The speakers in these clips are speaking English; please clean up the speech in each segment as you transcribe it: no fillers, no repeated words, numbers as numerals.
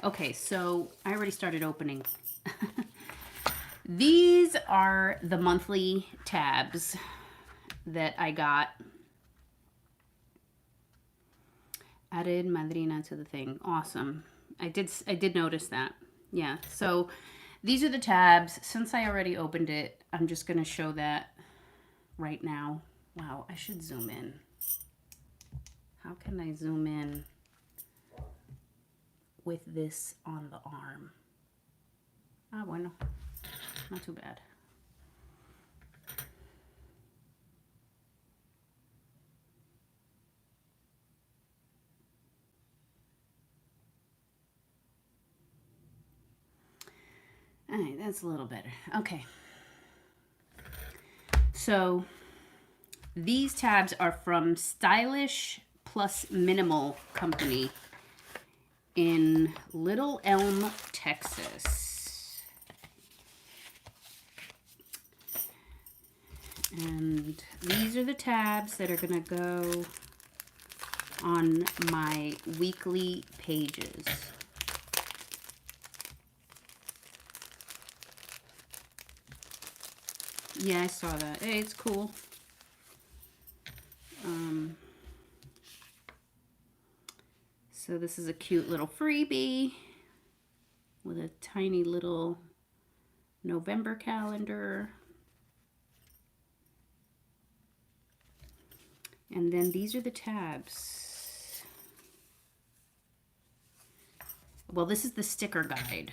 Okay, so I already started opening. These are the monthly tabs that I got. Added Madrina to the thing. Awesome. I did notice that. Yeah. So these are the tabs. Since I already opened it, I'm just going to show that right now. Wow, I should zoom in. How can I zoom in with this on the arm? Ah, bueno. Not too bad. All right, that's a little better. Okay. So these tabs are from Stylish Plus Minimal Company in Little Elm, Texas. And these are the tabs that are going to go on my weekly pages. Yeah, I saw that. Hey, it's cool. So this is a cute little freebie with a tiny little November calendar. And then these are the tabs. Well, this is the sticker guide.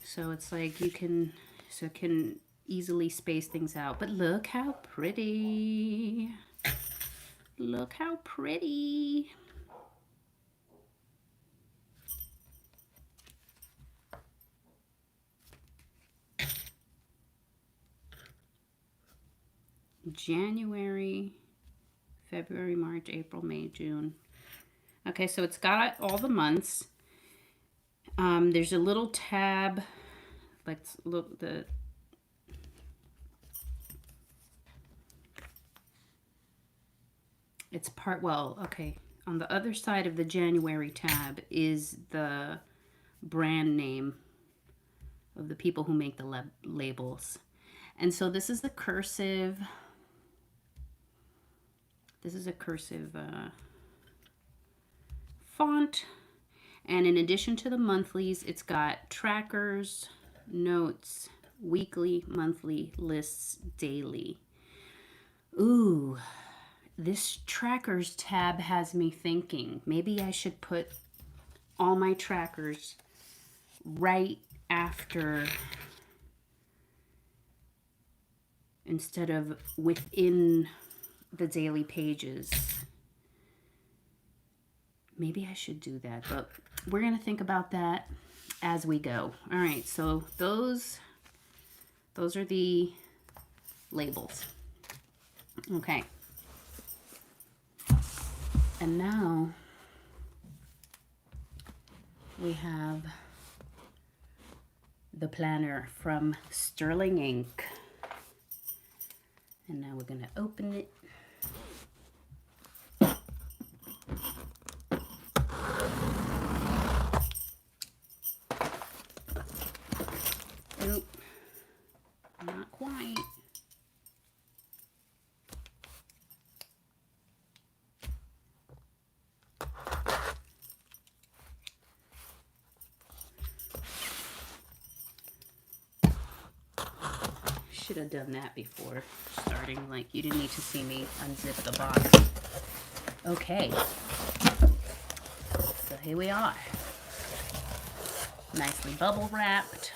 So it's like you can, so it can easily space things out. But look how pretty. Look how pretty. January, February, March, April, May, June. Okay, so it's got all the months. There's a little tab. Let's look the. It's part, well, okay. On the other side of the January tab is the brand name of the people who make the labels. And so this is the cursive. This is a cursive font. And in addition to the monthlies, it's got trackers, notes, weekly, monthly, lists, daily. Ooh, this trackers tab has me thinking. Maybe I should put all my trackers right after, instead of within the daily pages. Maybe I should do that, but we're going to think about that as we go. All right, so those are the labels. Okay. And now we have the planner from Sterling Ink. And now we're going to open it. Nope, not quite. Should have done that before starting. Like, you didn't need to see me unzip the box. Okay. So here we are. Nicely bubble wrapped.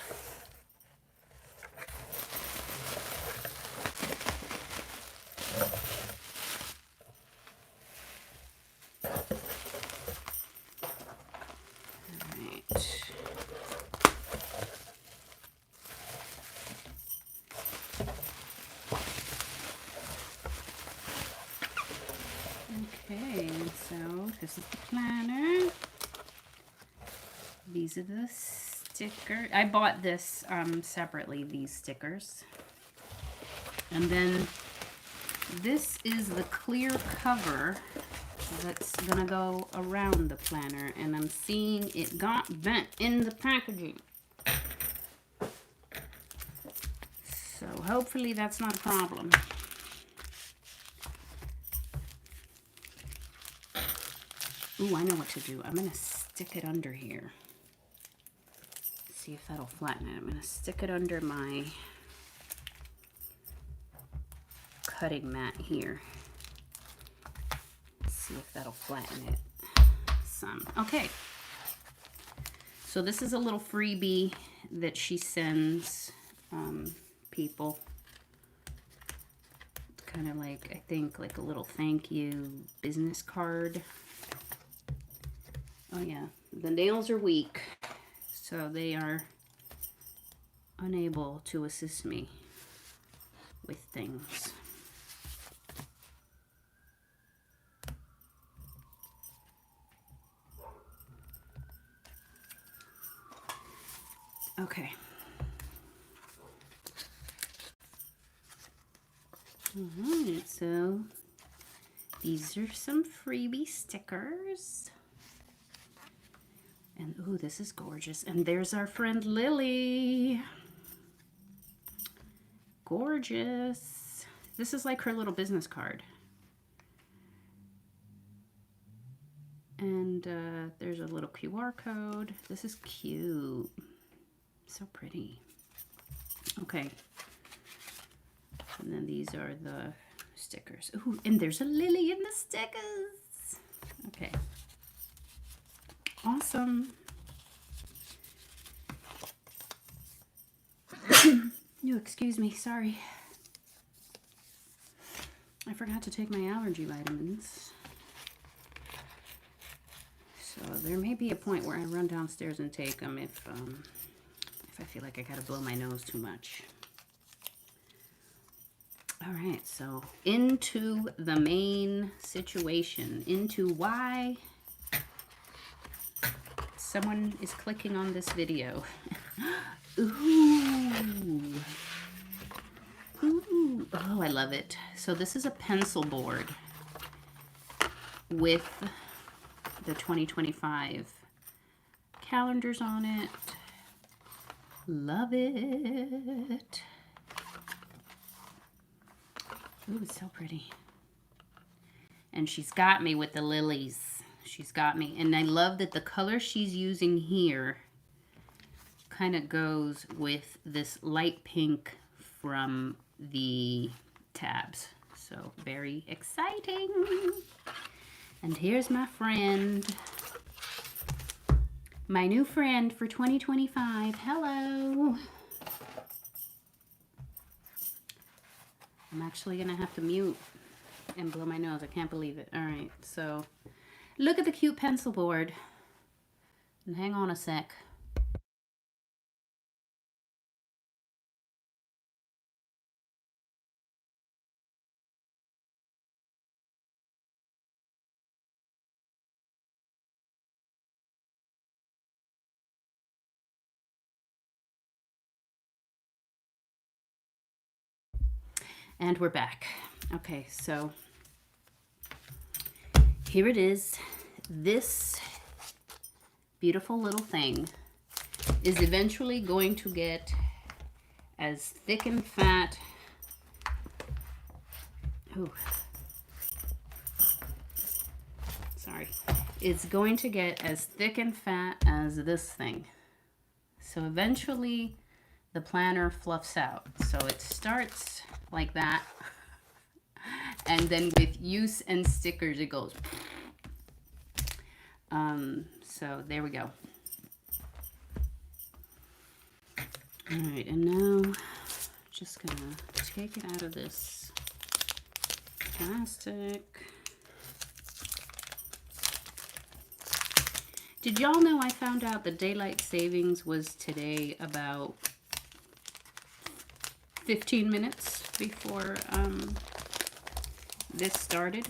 Okay, so this is the planner. These are the stickers. I bought this separately, these stickers. And then this is the clear cover that's gonna go around the planner, and I'm seeing it got bent in the packaging. So hopefully that's not a problem. Ooh, I know what to do. I'm gonna stick it under here. See if that'll flatten it. I'm gonna stick it under my cutting mat here. See if that'll flatten it some. Okay. So this is a little freebie that she sends people. It's kind of like, I think, like a little thank you business card. Oh yeah, the nails are weak, so they are unable to assist me with things. Okay. Alright, so these are some freebie stickers. And ooh, this is gorgeous. And there's our friend Lily. Gorgeous. This is like her little business card. And there's a little QR code. This is cute. So pretty. Okay. And then these are the stickers. Ooh, and there's a lily in the stickers. Okay. Awesome. No, excuse me, sorry. I forgot to take my allergy vitamins. So there may be a point where I run downstairs and take them if I feel like I gotta blow my nose too much. All right, so into the main situation, into why someone is clicking on this video. Ooh. Ooh. Oh, I love it. So this is a pencil board with the 2025 calendars on it. Love it. Ooh, it's so pretty. And she's got me with the lilies. She's got me. And I love that the color she's using here kind of goes with this light pink from the tabs. So very exciting. And here's my friend. My new friend for 2025. Hello. I'm actually going to have to mute and blow my nose. I can't believe it. All right, so look at the cute pencil board. And hang on a sec. And we're back. Okay, so here it is. This beautiful little thing is eventually going to get as thick and fat. Ooh. Sorry. It's going to get as thick and fat as this thing. So eventually the planner fluffs out. So it starts like that. And then with use and stickers, it goes. So there we go. All right, and now just gonna take it out of this plastic. Did y'all know I found out that daylight savings was today about 15 minutes before this started?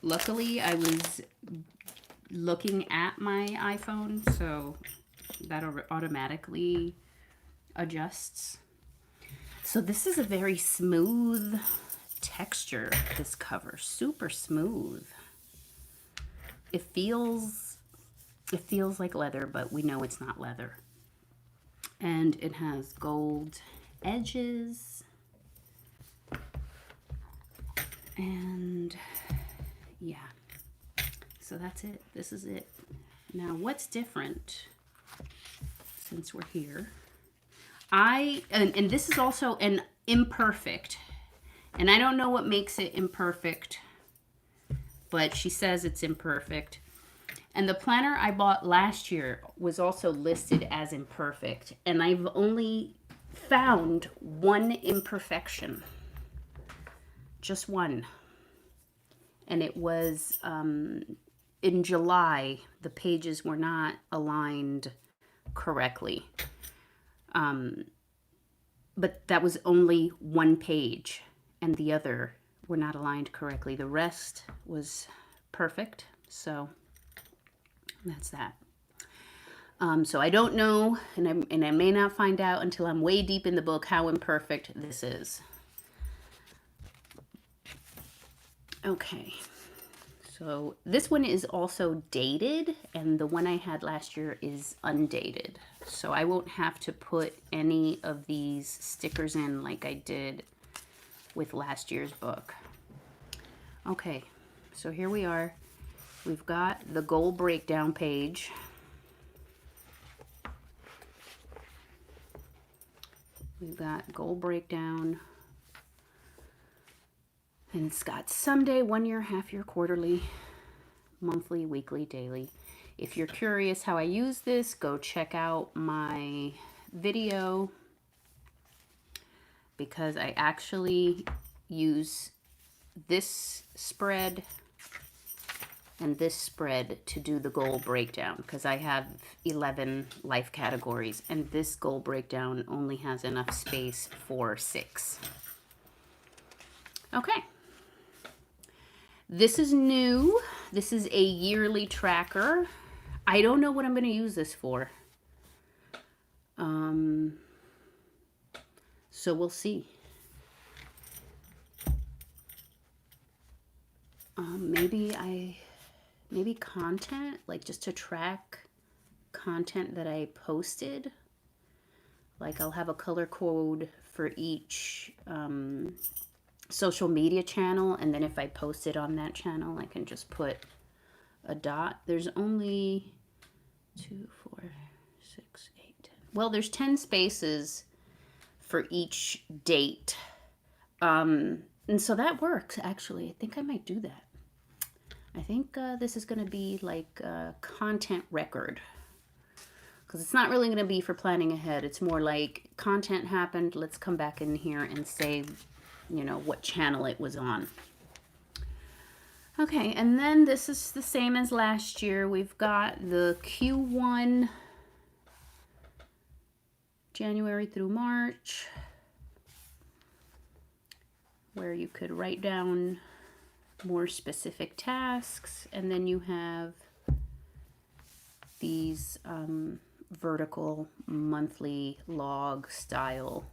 Luckily, I was looking at my iPhone, so that automatically adjusts. So this is a very smooth texture, this cover, super smooth. It feels like leather, but we know it's not leather. And it has gold edges. And yeah, so that's it. This is it. Now, what's different since we're here? And this is also an imperfect. And I don't know what makes it imperfect, but she says it's imperfect. And the planner I bought last year was also listed as imperfect. And I've only found one imperfection. Just one. And it was in July, the pages were not aligned correctly. But that was only one page, and the other were not aligned correctly. The rest was perfect, so that's that. So I don't know, and I may not find out until I'm way deep in the book how imperfect this is. Okay, so this one is also dated, and the one I had last year is undated. So I won't have to put any of these stickers in like I did with last year's book. Okay, so here we are. We've got the goal breakdown page. We've got goal breakdown. And it's got someday, 1 year, half year, quarterly, monthly, weekly, daily. If you're curious how I use this, go check out my video, because I actually use this spread and this spread to do the goal breakdown, because I have 11 life categories and this goal breakdown only has enough space for 6. Okay. This is new. This is a yearly tracker. I don't know what I'm going to use this for. So we'll see. Maybe content, like just to track content that I posted. Like I'll have a color code for each social media channel, and then if I post it on that channel, I can just put a dot. There's only 2, 4, 6, 8, 10. Well, there's 10 spaces for each date. And so that works, actually. I think I might do that. I think this is going to be like a content record, because it's not really going to be for planning ahead. It's more like content happened. Let's come back in here and say, you know, what channel it was on. Okay, and then this is the same as last year. We've got the Q1, January through March, where you could write down more specific tasks, and then you have these vertical monthly log style.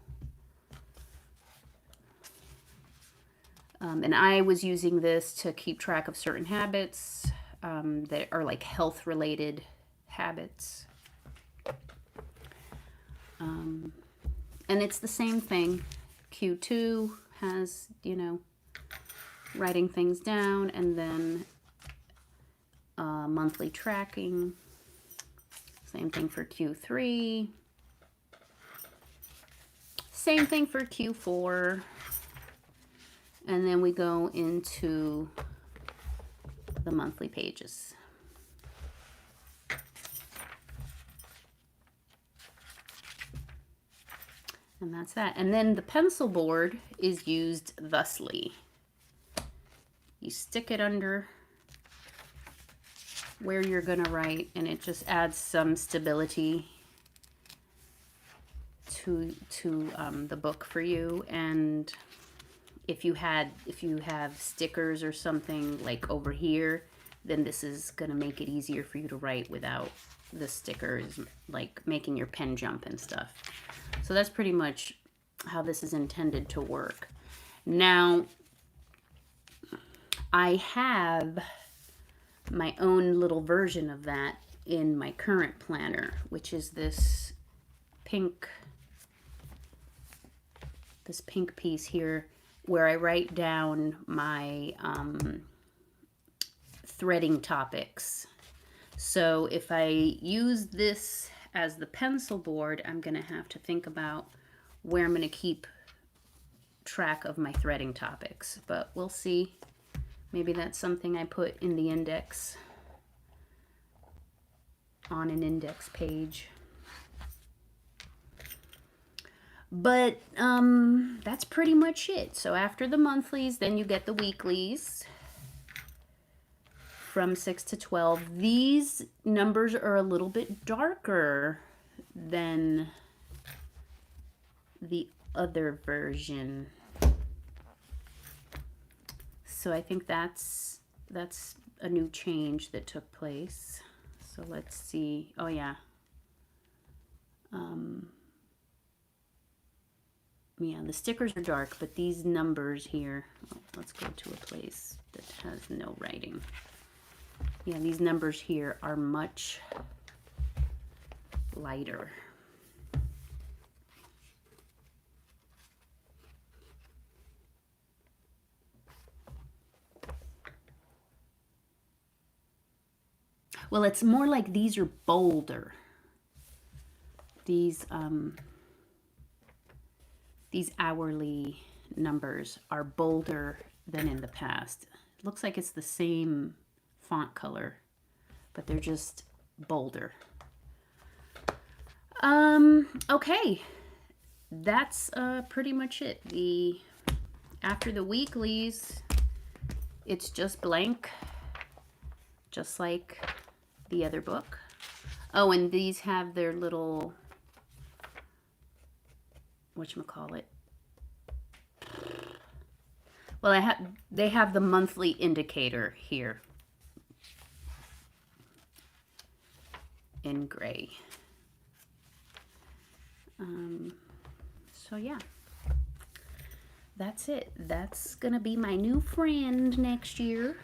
And I was using this to keep track of certain habits that are like health related habits. And it's the same thing. Q2 has, you know, writing things down, and then monthly tracking. Same thing for Q3. Same thing for Q4. And then we go into the monthly pages. And that's that. And then the pencil board is used thusly. You stick it under where you're going to write, and it just adds some stability to the book for you. And if you have stickers or something like over here, then this is going to make it easier for you to write without the stickers like making your pen jump and stuff. So that's pretty much how this is intended to work. Now, I have my own little version of that in my current planner, which is this pink piece here where I write down my threading topics. So if I use this as the pencil board, I'm going to have to think about where I'm going to keep track of my threading topics, but we'll see. Maybe that's something I put in the index, on an index page. But that's pretty much it. So after the monthlies, then you get the weeklies from 6 to 12. These numbers are a little bit darker than the other version. So I think that's a new change that took place. So let's see. Oh yeah. Yeah, the stickers are dark, but these numbers here, let's go to a place that has no writing. Yeah, these numbers here are much lighter. Well, it's more like these are bolder. These hourly numbers are bolder than in the past. It looks like it's the same font color, but they're just bolder. Okay, that's pretty much it. After the weeklies, it's just blank, just like the other book. Oh, and these have their little, whatchamacallit? Well, they have the monthly indicator here in gray. So yeah, that's it. That's gonna be my new friend next year.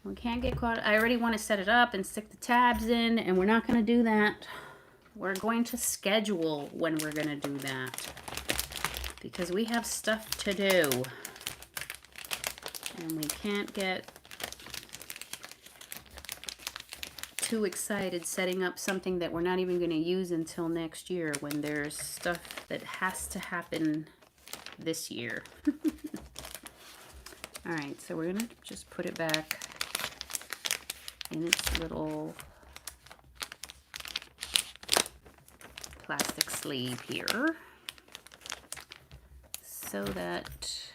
We can't get caught. I already want to set it up and stick the tabs in, and we're not going to do that. We're going to schedule when we're going to do that, because we have stuff to do, and we can't get too excited setting up something that we're not even going to use until next year, when there's stuff that has to happen this year. All right, so we're going to just put it back in its little plastic sleeve here, so that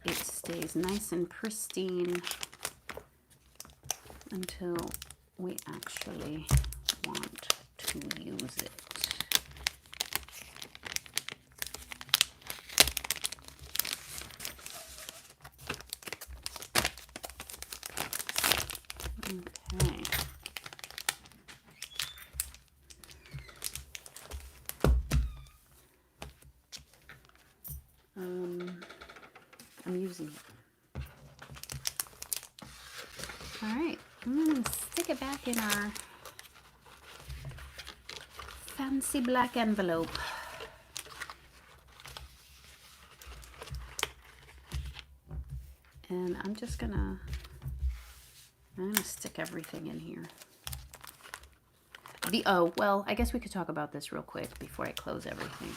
it stays nice and pristine until we actually want to use it. Okay. I'm using it. All right, I'm going to stick it back in our fancy black envelope. And I'm gonna stick everything in here. Oh, well, I guess we could talk about this real quick before I close everything.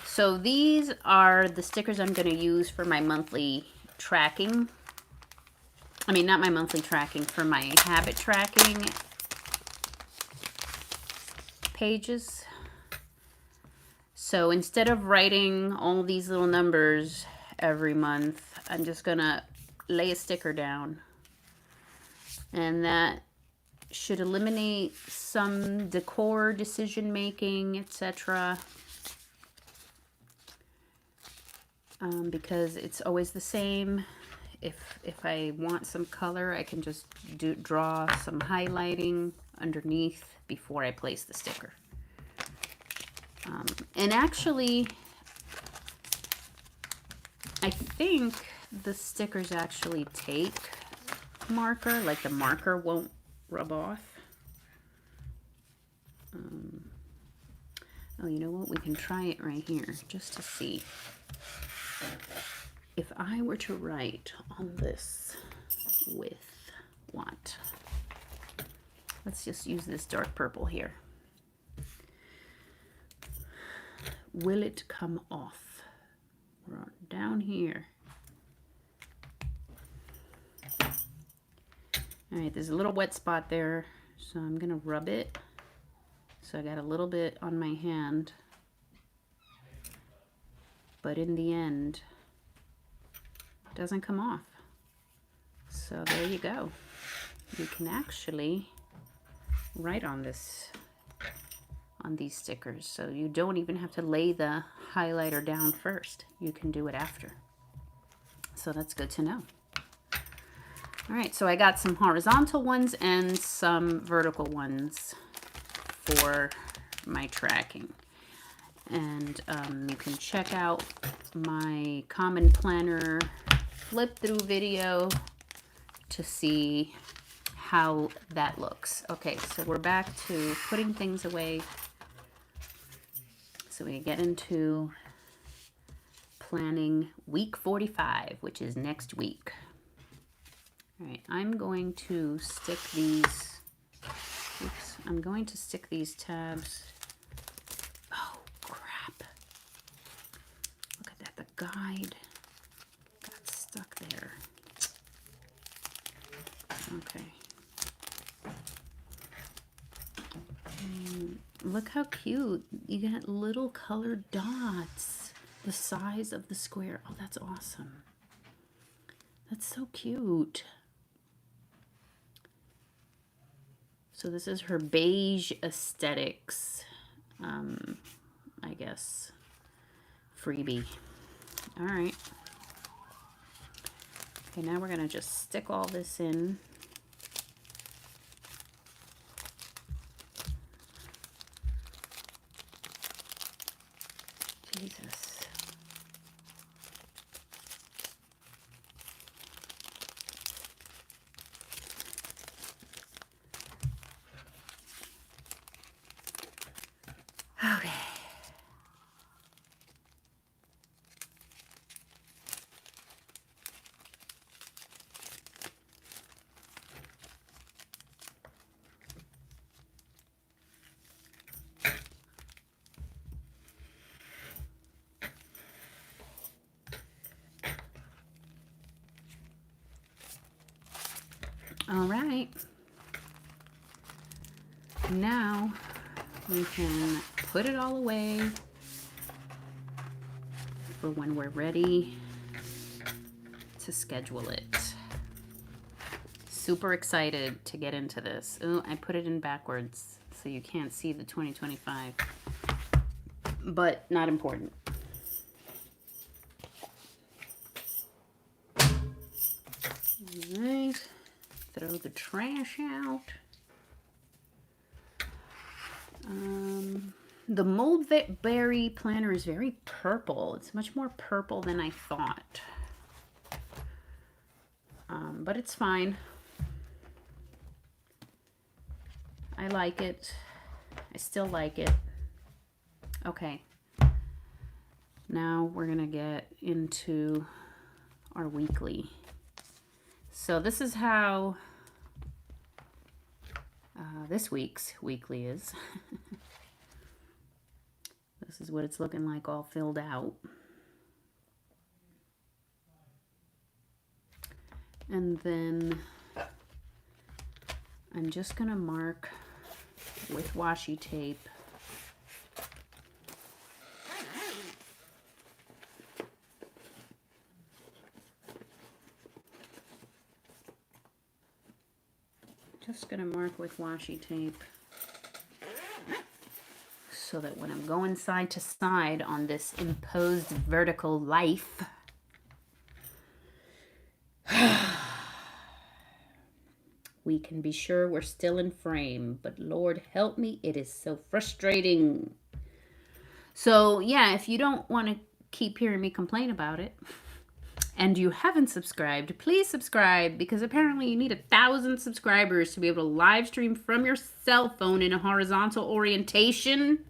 So these are the stickers I'm going to use for my monthly tracking. I mean, not my monthly tracking, for my habit tracking pages. So instead of writing all these little numbers every month, I'm just going to lay a sticker down. And that should eliminate some decor, decision making, etc. Because it's always the same. If I want some color, I can just draw some highlighting underneath before I place the sticker. And actually, I think the stickers actually take marker, like the marker won't rub off. Oh, you know what? We can try it right here just to see. If I were to write on this with what? Let's just use this dark purple here. Will it come off? We're down here. All right, there's a little wet spot there, so I'm gonna rub it. So I got a little bit on my hand, but in the end, it doesn't come off. So there you go. You can actually write on this, on these stickers. So you don't even have to lay the highlighter down first. You can do it after. So that's good to know. All right, so I got some horizontal ones and some vertical ones for my tracking. And you can check out my common planner flip through video to see how that looks. Okay, so we're back to putting things away. So we get into planning week 45, which is next week. All right, I'm going to stick these, oops, I'm going to stick these tabs. Oh, crap. Look at that, the guide got stuck there. Okay. Look how cute. You got little colored dots the size of the square. Oh, that's awesome. That's so cute. So this is her beige aesthetics, I guess, freebie. All right. Okay, now we're gonna just stick all this in. Jesus. Okay. All right. Now we can put it all away for when we're ready to schedule it. Super excited to get into this. Oh, I put it in backwards so you can't see the 2025, but not important. All right, throw the trash out. The Mulberry planner is very purple. It's much more purple than I thought. But it's fine. I like it. I still like it. Okay. Now we're gonna get into our weekly. So this is how this week's weekly is. This is what it's looking like all filled out. And then I'm just gonna mark with washi tape so that when I'm going side to side on this imposed vertical life, we can be sure we're still in frame. But Lord help me, it is so frustrating. So yeah, if you don't want to keep hearing me complain about it, and you haven't subscribed, please subscribe, because apparently you need 1,000 subscribers to be able to live stream from your cell phone in a horizontal orientation.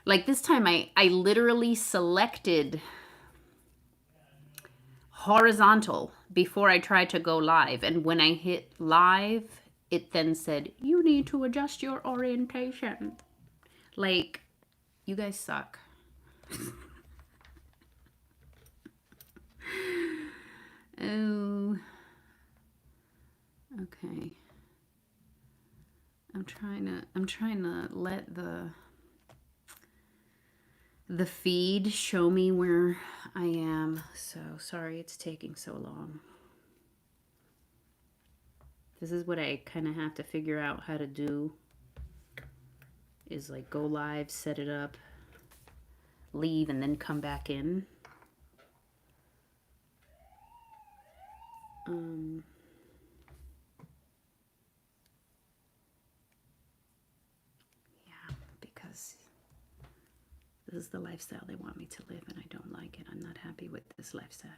Like this time I literally selected horizontal before I tried to go live. And when I hit live, it then said, you need to adjust your orientation. Like, you guys suck. Oh. Okay. I'm trying to let the feed show me where I am. So sorry it's taking so long. This is what I kind of have to figure out how to do, is like go live, set it up, leave, and then come back in. Yeah, because this is the lifestyle they want me to live, and I don't like it. I'm not happy with this lifestyle.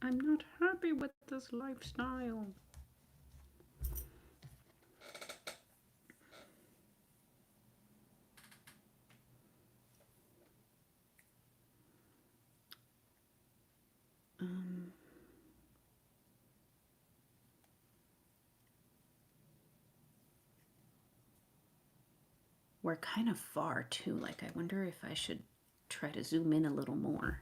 I'm not happy with this lifestyle. We're kind of far too. Like, I wonder if I should try to zoom in a little more.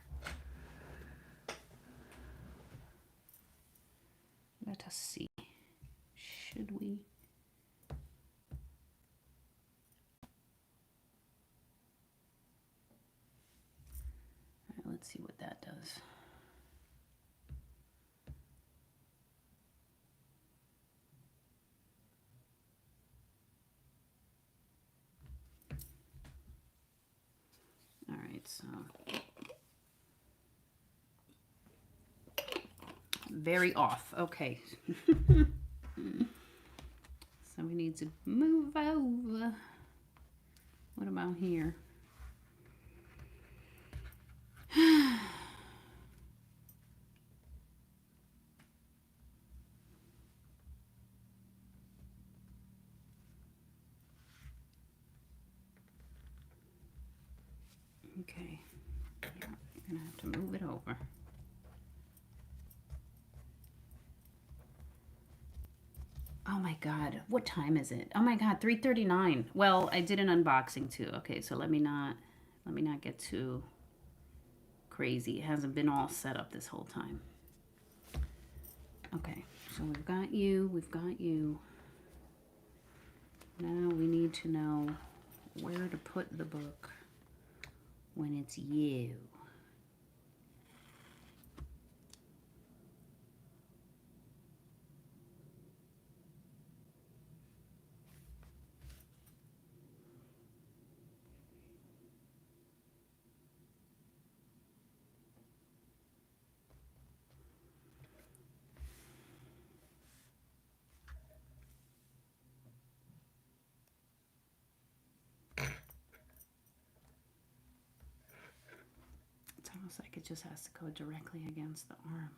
Let us see. Should we? All right, let's see what that does. All right, so very off. Okay. So we need to move over. What about here? Okay. Yeah, I'm gonna have to move it over. Oh my God, what time is it? Oh my God, 3:39. Well, I did an unboxing too. Okay, so let me not get too crazy. It hasn't been all set up this whole time. Okay, so we've got you, we've got you. Now we need to know where to put the book when it's you. It's almost like it just has to go directly against the arm.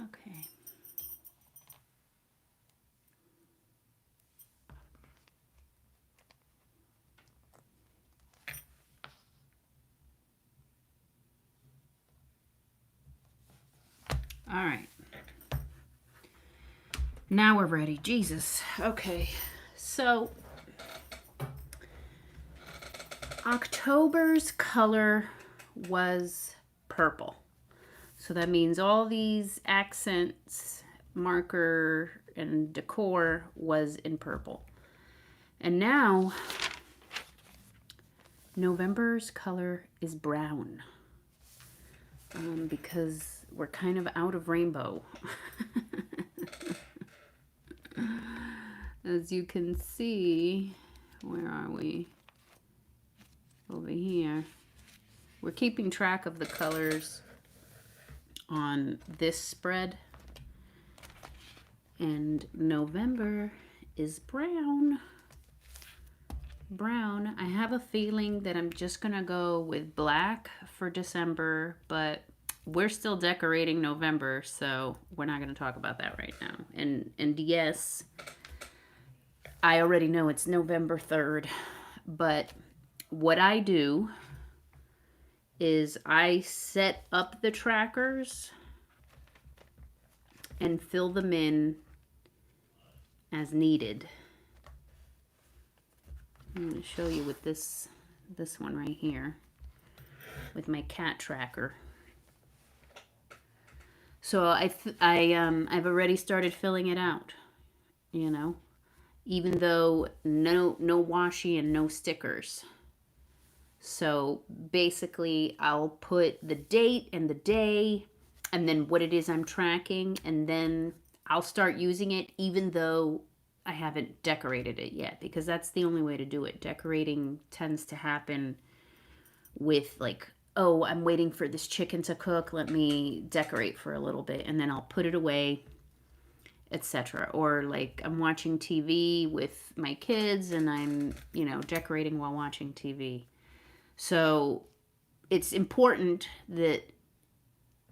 Okay. All right. Now we're ready. Jesus. Okay. So October's color was purple. So that means all these accents, marker, and decor was in purple. And now November's color is brown. because we're kind of out of rainbow. As you can see, where are we? Over here. We're keeping track of the colors on this spread. And November is brown. Brown. I have a feeling that I'm just going to go with black for December, but we're still decorating November, so we're not going to talk about that right now. And yes, I already know it's November 3rd, but what I do is I set up the trackers and fill them in as needed. I'm going to show you with this one right here with my cat tracker. So I've already started filling it out, you know, even though no washi and no stickers. So basically I'll put the date and the day and then what it is I'm tracking, and then I'll start using it even though I haven't decorated it yet, because that's the only way to do it. Decorating tends to happen with like, oh, I'm waiting for this chicken to cook, let me decorate for a little bit, and then I'll put it away, etc. Or like I'm watching TV with my kids and I'm, you know, decorating while watching TV. So it's important that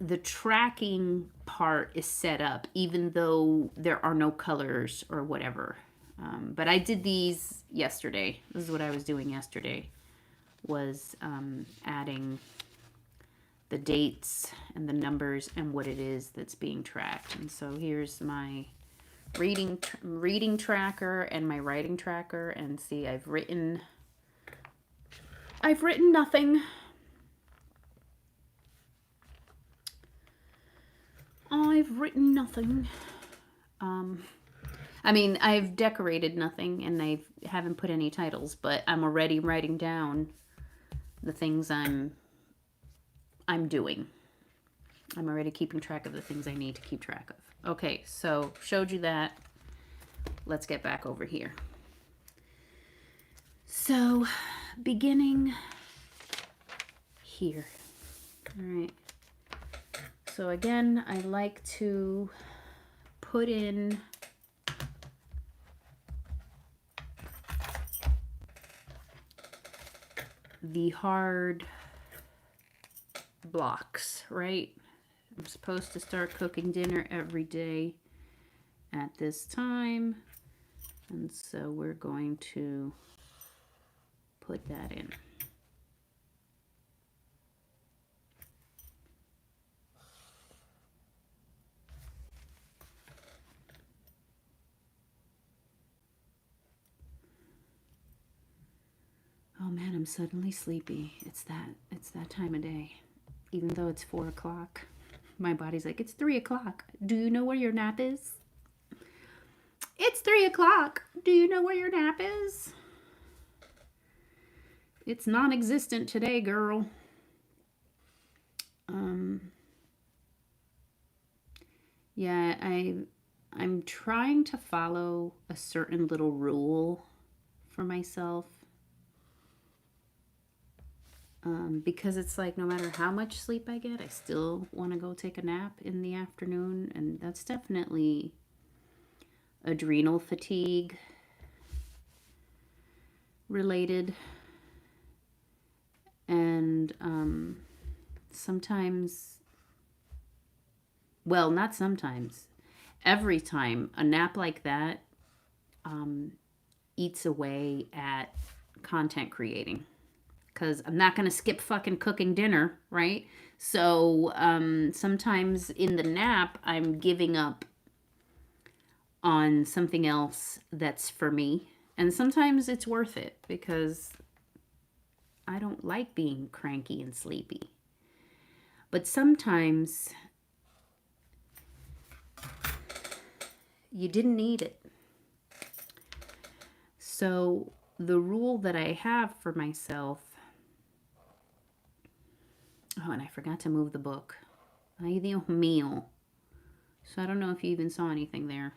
the tracking part is set up, even though there are no colors or whatever. But I did these yesterday. This is what I was doing yesterday, was adding the dates and the numbers and what it is that's being tracked. And so here's my reading tracker and my writing tracker. And see, I've written nothing. I've written nothing. I mean, I've decorated nothing and I haven't put any titles, but I'm already writing down the things I'm doing. I'm already keeping track of the things I need to keep track of. Okay, so showed you that. Let's get back over here. So, beginning here. All right. So again, I like to put in the hard blocks, right? I'm supposed to start cooking dinner every day at this time. And so we're going to put that in. Oh man, I'm suddenly sleepy. It's that time of day. Even though it's 4 o'clock, my body's like, it's 3 o'clock. Do you know where your nap is? It's 3 o'clock. Do you know where your nap is? It's non-existent today, girl. Yeah, I'm trying to follow a certain little rule for myself. Because it's like no matter how much sleep I get, I still want to go take a nap in the afternoon. And that's definitely adrenal fatigue related. And sometimes, well, not sometimes, every time a nap like that eats away at content creating. Because I'm not going to skip fucking cooking dinner, right? So sometimes in the nap, I'm giving up on something else that's for me. And sometimes it's worth it because I don't like being cranky and sleepy. But sometimes you didn't need it. So the rule that I have for myself, Oh, and I forgot to move the book. Ay, Dios mío. So I don't know if you even saw anything there.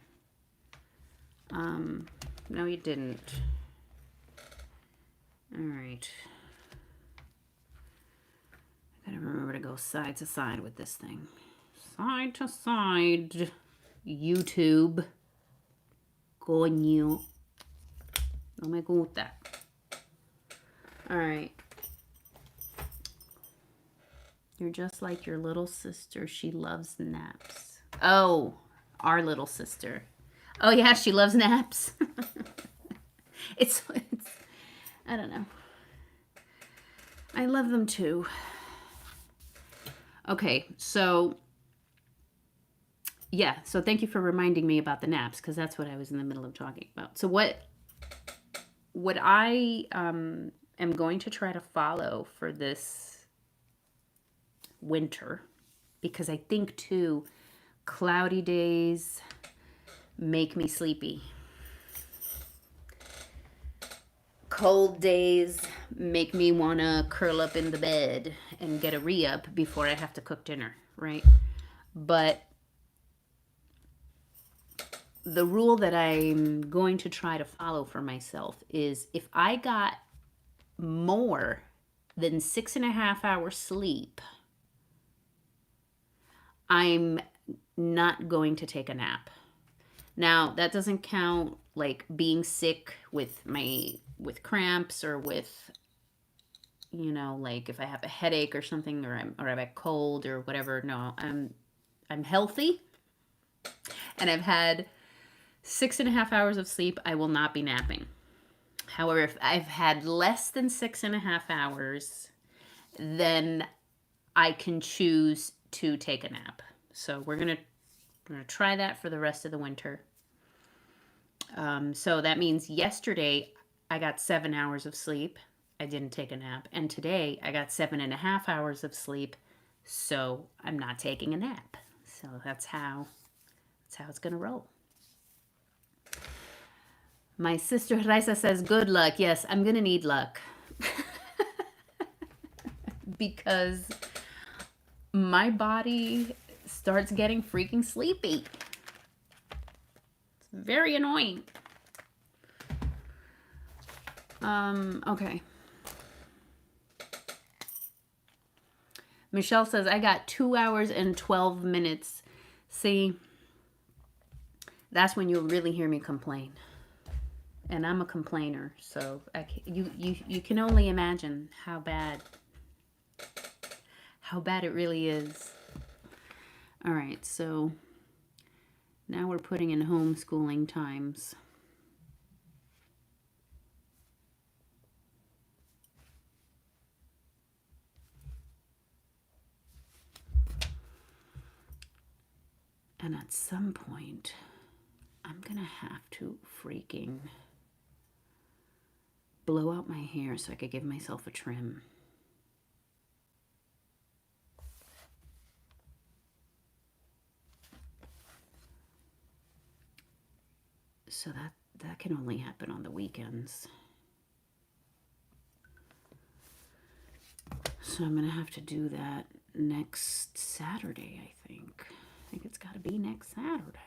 No, you didn't. All right. I gotta remember to go side to side with this thing. Side to side. YouTube. Coño. No me gusta. All right. You're just like your little sister. She loves naps. Oh, our little sister. Oh, yeah, she loves naps. it's, I don't know. I love them too. Okay, so, yeah, so thank you for reminding me about the naps, because that's what I was in the middle of talking about. So what I am going to try to follow for this winter, because I think too, cloudy days make me sleepy. Cold days make me want to curl up in the bed and get a re-up before I have to cook dinner, right? But the rule that I'm going to try to follow for myself is if I got more than 6.5 hours sleep, I'm not going to take a nap. Now, that doesn't count like being sick with cramps or with, you know, like if I have a headache or something, or I have a cold or whatever. No, I'm healthy and I've had 6.5 hours of sleep. I will not be napping. However, if I've had less than 6.5 hours, then I can choose to take a nap. So we're gonna try that for the rest of the winter. So that means yesterday I got 7 hours of sleep. I didn't take a nap. And today I got 7.5 hours of sleep. So I'm not taking a nap. So that's how it's gonna roll. My sister Raisa says, good luck. Yes, I'm gonna need luck. Because my body starts getting freaking sleepy. It's very annoying. Okay. Michelle says, I got 2 hours and 12 minutes. See, that's when you'll really hear me complain. And I'm a complainer, so you can only imagine how bad it really is. All right, so now we're putting in homeschooling times. And at some point, I'm gonna have to freaking blow out my hair so I could give myself a trim. So that can only happen on the weekends. So I'm gonna have to do that next Saturday, I think. I think it's gotta be next Saturday.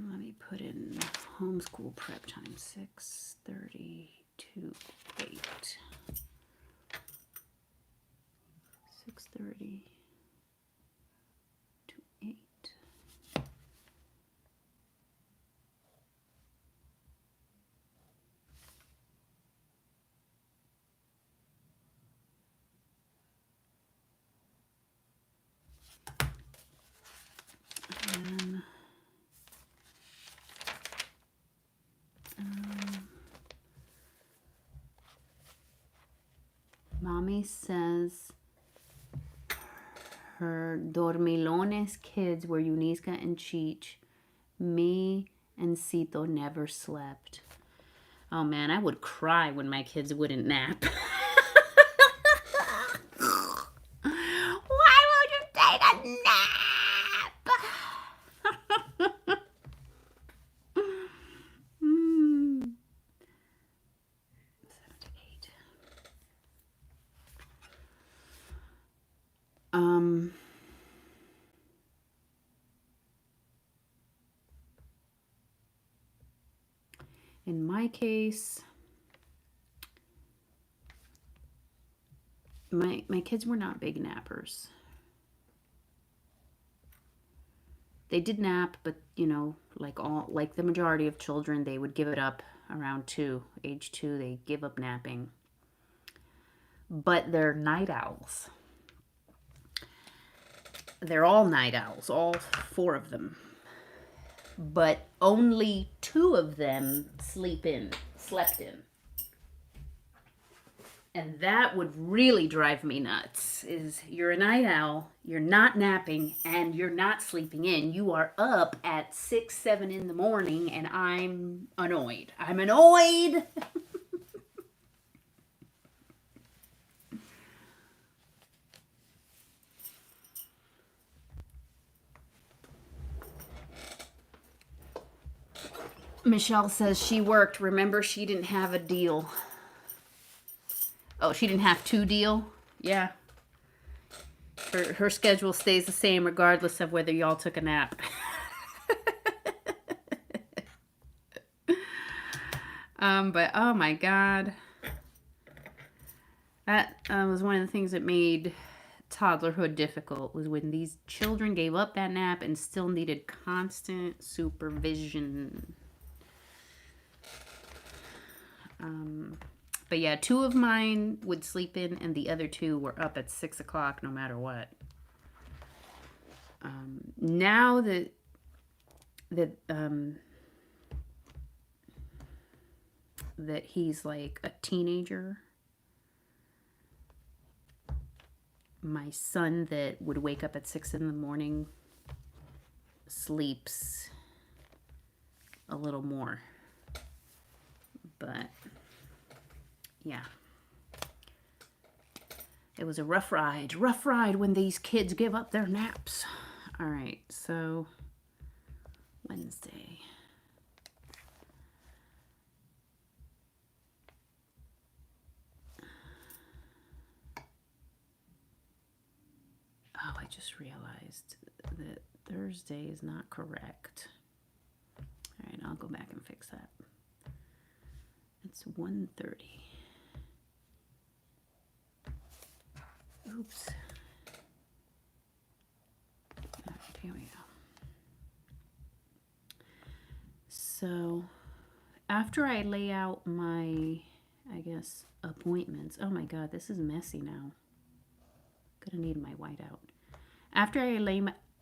Let me put in homeschool prep time, 6:30 to 8. 6:30 to 8. And Mommy says her dormilones kids were Yunisca and Cheech Me and Cito never slept. Oh man, I would cry when my kids wouldn't nap. Why won't you take a nap? Hmm. 7 to 8. In my case, my kids were not big nappers. They did nap, but you know, like the majority of children, they would give it up around age 2, they give up napping. But they're night owls. They're all night owls, all 4 of them. But only 2 of them slept in. And that would really drive me nuts. Is you're a night owl, you're not napping, and you're not sleeping in. You are up at 6, 7 in the morning, and I'm annoyed. I'm annoyed. Michelle says she worked. Remember, she didn't have a deal. Oh, she didn't have 2 deal? Yeah. Her schedule stays the same regardless of whether y'all took a nap. But oh my God. That was one of the things that made toddlerhood difficult, was when these children gave up that nap and still needed constant supervision. But yeah, 2 of mine would sleep in, and the other 2 were up at 6 o'clock no matter what. Now that he's like a teenager, my son that would wake up at 6 in the morning sleeps a little more. But yeah, it was a rough ride when these kids give up their naps. All right, so Wednesday. Oh, I just realized that Thursday is not correct. All right, I'll go back and fix that. It's 1:30. Oops. All right, here we go. So after I lay out my, I guess, appointments. Oh my God, this is messy now. Gonna need my whiteout. After I lay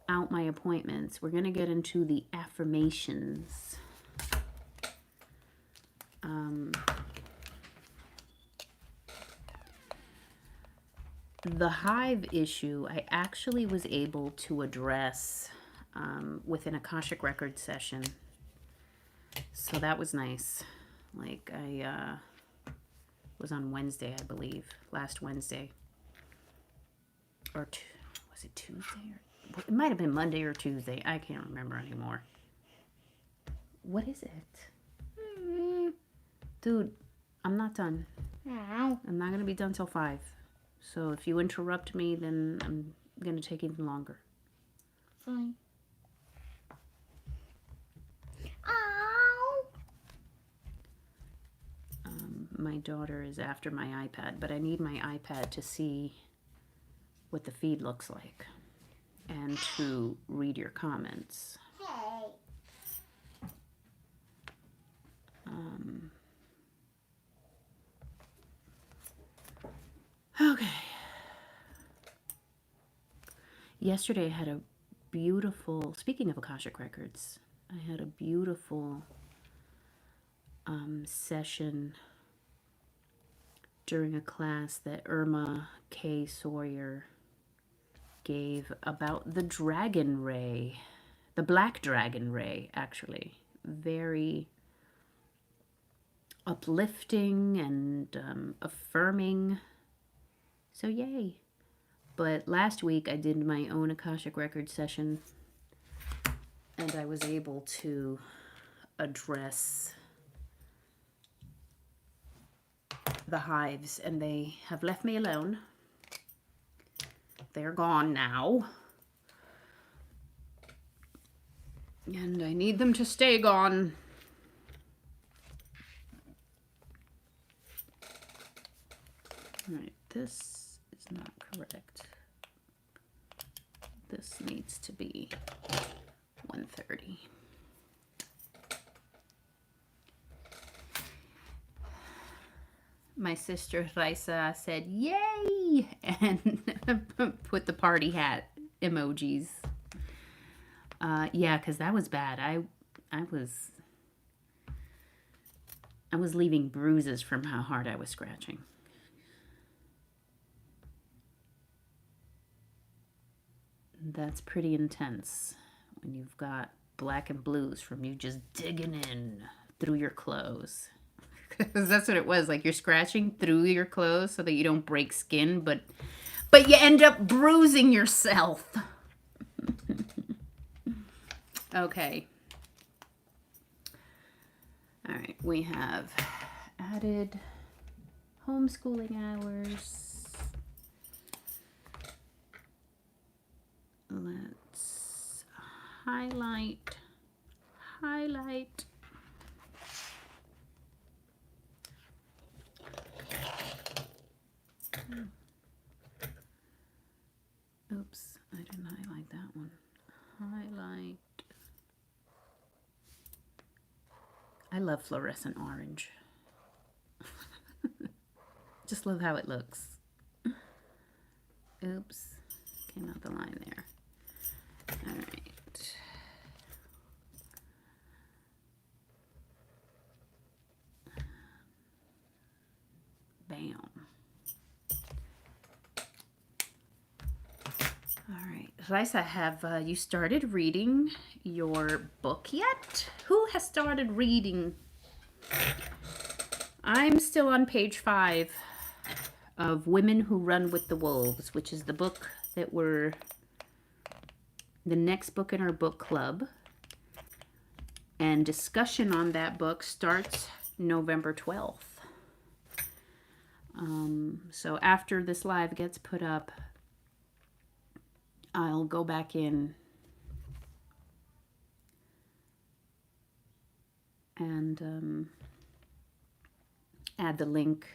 out my appointments, we're gonna get into the affirmations. The hive issue, I actually was able to address with an Akashic record session. So that was nice. Like I was on Wednesday, I believe, last Wednesday. Or was it Tuesday? Or it might have been Monday or Tuesday. I can't remember anymore. What is it? Dude, I'm not done. Ow. I'm not going to be done till 5. So if you interrupt me, then I'm going to take even longer. Fine. Ow. My daughter is after my iPad, but I need my iPad to see what the feed looks like and to read your comments. Hey. Okay. Yesterday I had a beautiful, speaking of Akashic Records, I had a beautiful session during a class that Irma K. Sawyer gave about the dragon ray the black dragon ray, actually. Very uplifting and affirming. So yay. But last week I did my own Akashic record session, and I was able to address the hives, and they have left me alone. They're gone now. And I need them to stay gone. Alright, this is not correct. This needs to be 130. My sister Raisa said, yay! And put the party hat emojis. Yeah, because that was bad. I was leaving bruises from how hard I was scratching. That's pretty intense when you've got black and blues from you just digging in through your clothes. Because that's what it was. Like, you're scratching through your clothes so that you don't break skin, but you end up bruising yourself. Okay. All right, we have added homeschooling hours. Let's highlight. Oops, I didn't highlight that one. Highlight. I love fluorescent orange. Just love how it looks. Oops, came out the line there. All right. Bam. All right, Raisa, have you started reading your book yet? Who has started reading? I'm still on page 5 of Women Who Run with the Wolves, which is the book that we're the next book in our book club. And discussion on that book starts November 12th. So after this live gets put up, I'll go back in and add the link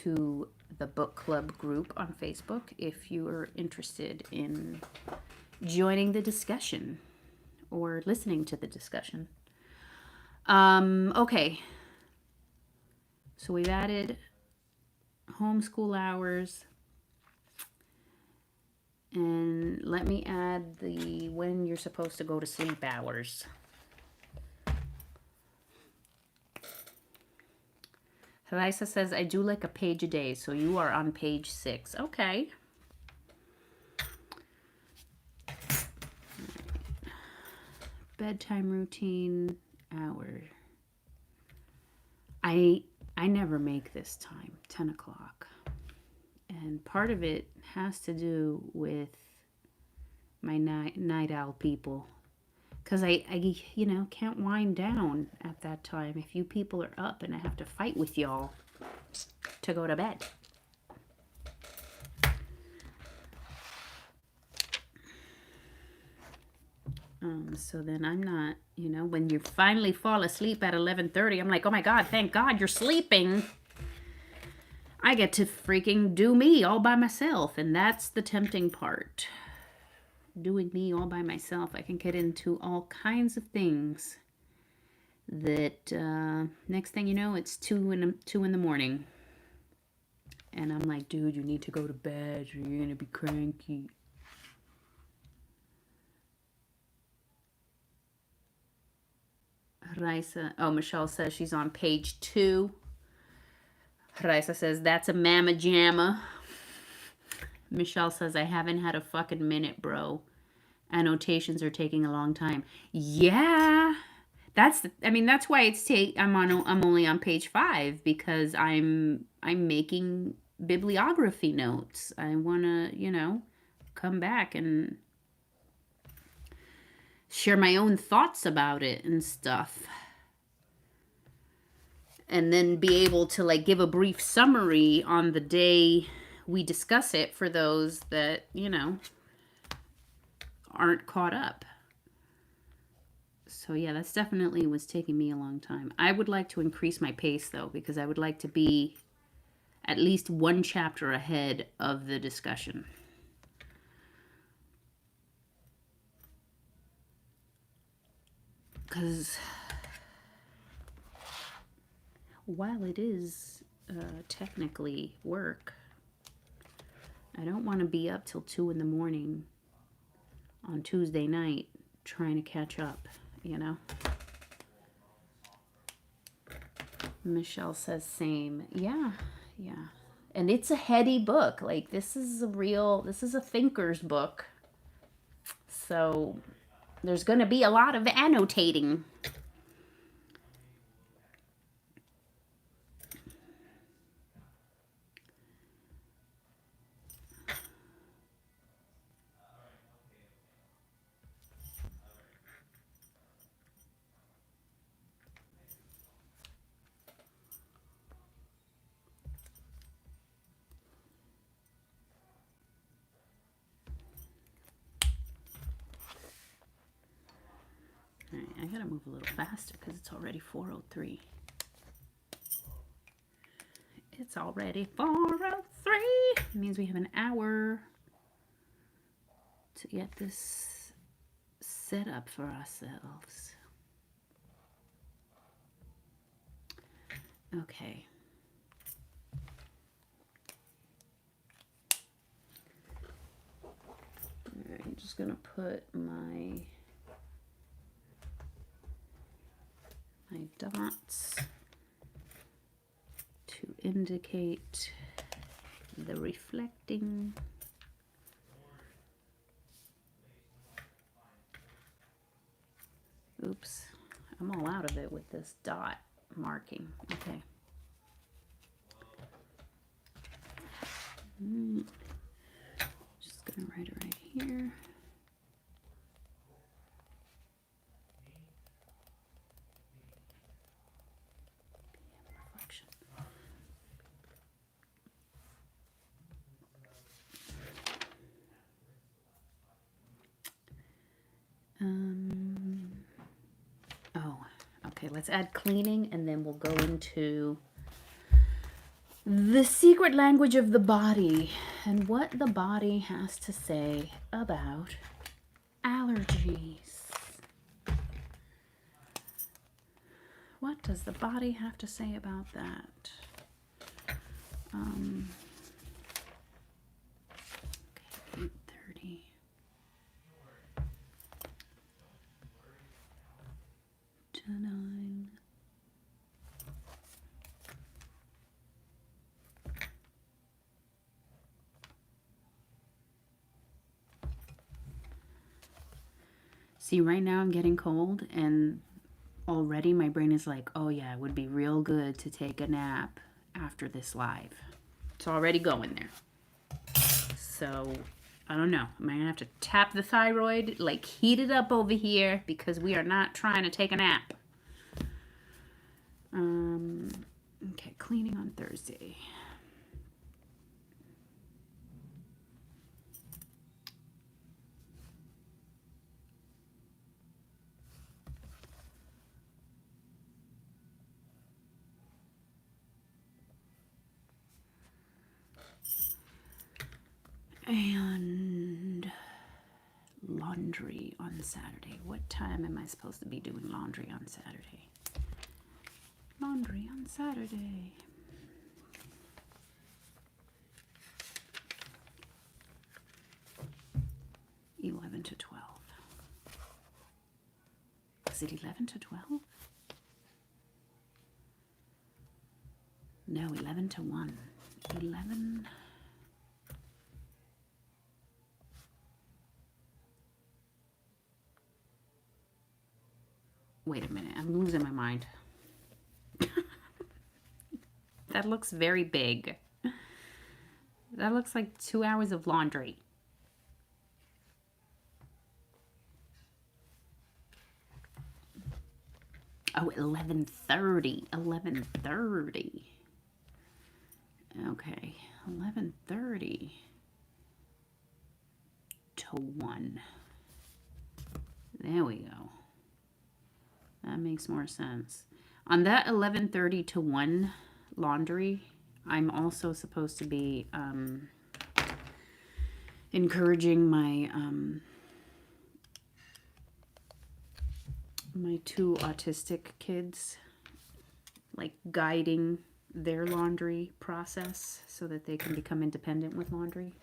to the book club group on Facebook if you are interested in joining the discussion or listening to the discussion. Okay. So we've added homeschool hours. And let me add the when you're supposed to go to sleep hours. Raisa says, I do like a page a day, so you are on page 6. Okay. Right. Bedtime routine hour. I never make this time, 10 o'clock. And part of it has to do with my night owl people. Because I can't wind down at that time if you people are up and I have to fight with y'all to go to bed. So then I'm not, when you finally fall asleep at 11:30, I'm like, oh my God, thank God you're sleeping. I get to freaking do me all by myself, and that's the tempting part. Doing me all by myself, I can get into all kinds of things that next thing you know, it's 2 in the morning. And I'm like, dude, you need to go to bed or you're going to be cranky. Raisa, Michelle says she's on page 2. Raisa says, that's a mamma jamma. Michelle says, I haven't had a fucking minute, bro. Annotations are taking a long time. Yeah. That's why I'm only on page 5 because I'm making bibliography notes. I want to, come back and share my own thoughts about it and stuff. And then be able to like give a brief summary on the day we discuss it for those that, aren't caught up. So yeah, that's definitely was taking me a long time. I would like to increase my pace though, because I would like to be at least one chapter ahead of the discussion. Because while it is technically work, I don't want to be up till 2 in the morning on Tuesday night trying to catch up, Michelle says same. Yeah. And it's a heady book. Like this is a thinker's book. So there's going to be a lot of annotating. All right, I gotta move a little faster because it's already 4:03. It's already 4:03. It means we have an hour to get this set up for ourselves. Okay. All right, I'm just gonna put my dots to indicate the reflecting. Oops, I'm all out of it with this dot marking. Okay. Just gonna write it right here. Okay, let's add cleaning and then we'll go into the secret language of the body and what the body has to say about allergies. What does the body have to say about that? Okay, 8:30. To 9. See, right now I'm getting cold and already my brain is like, oh yeah, it would be real good to take a nap after this live. It's already going there. So, I don't know. Am I going to have to tap the thyroid, like heat it up over here because we are not trying to take a nap. Okay, cleaning on Thursday. And laundry on Saturday. What time am I supposed to be doing laundry on Saturday? Laundry on Saturday. (11 to 12). Is it 11 to 12? No, 11 to 1. 11. Wait a minute. I'm losing my mind. That looks very big. That looks like 2 hours of laundry. Oh, 11:30. 11:30. Okay. 11:30 to 1. There we go. That makes more sense. On that 11:30 to 1 laundry, I'm also supposed to be encouraging my my 2 autistic kids, like guiding their laundry process so that they can become independent with laundry.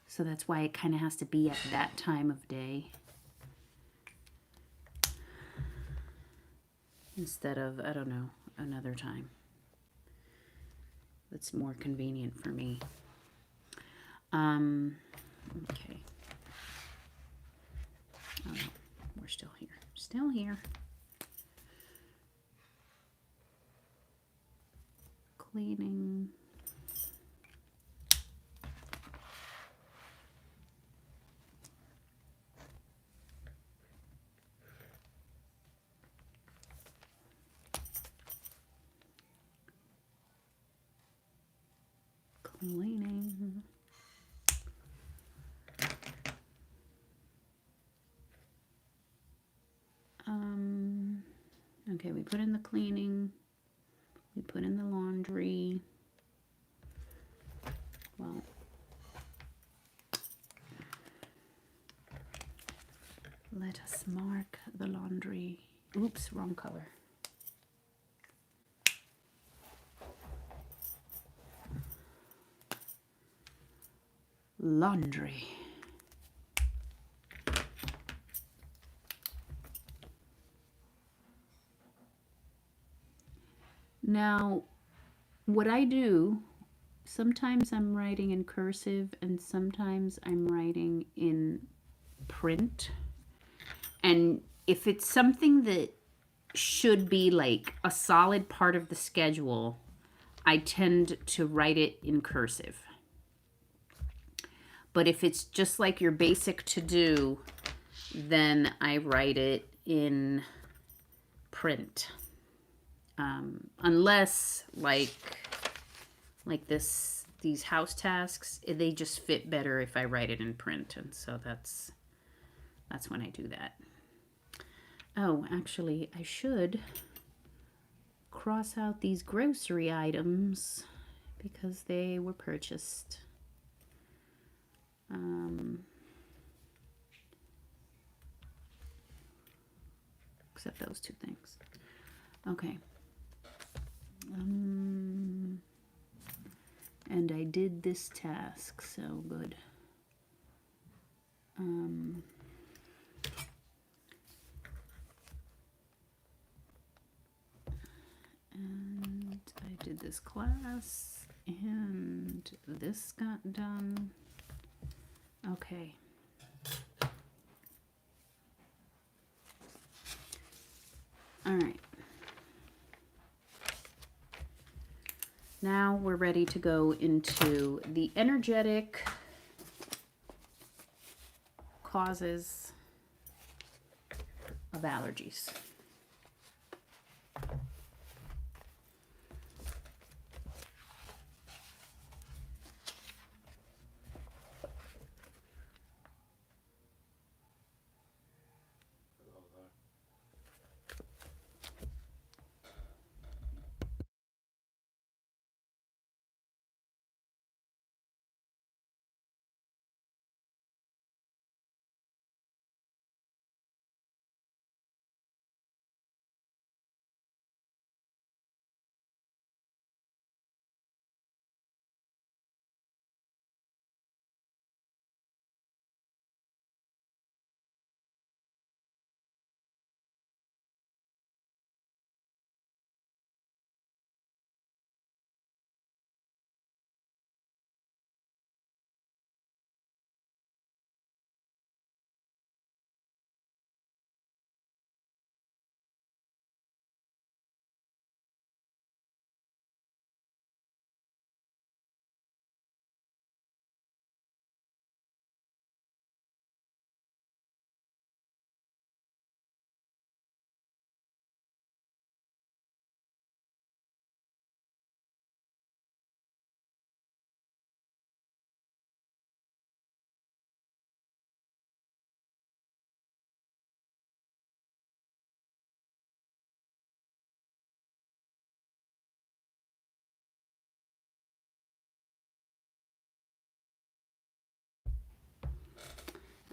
So that's why it kind of has to be at that time of day instead of, I don't know, another time. That's more convenient for me. Okay. Oh, no, we're still here. Still here. Cleaning. Cleaning. Okay, we put in the cleaning. We put in the laundry. Well, let us mark the laundry. Oops, wrong color. Laundry. Now, what I do, sometimes I'm writing in cursive and sometimes I'm writing in print. And if it's something that should be like a solid part of the schedule, I tend to write it in cursive. But if it's just like your basic to-do, then I write it in print. Unless like these house tasks, they just fit better if I write it in print, and so that's when I do that. Oh, actually, I should cross out these grocery items because they were purchased. Except those 2 things. Okay. And I did this task, so good. And I did this class, and this got done. Okay. All right. Now we're ready to go into the energetic causes of allergies.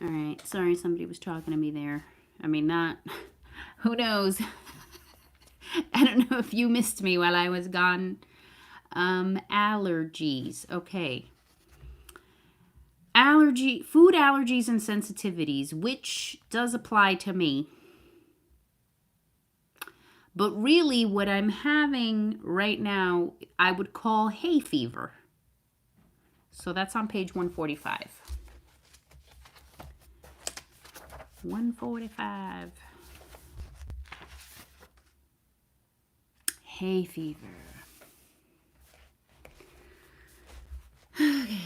All right. Sorry, somebody was talking to me there. I mean, not. Who knows? I don't know if you missed me while I was gone. Allergies. Okay. Food allergies and sensitivities, which does apply to me. But really, what I'm having right now, I would call hay fever. So that's on page 145. 145. Hay fever. Okay.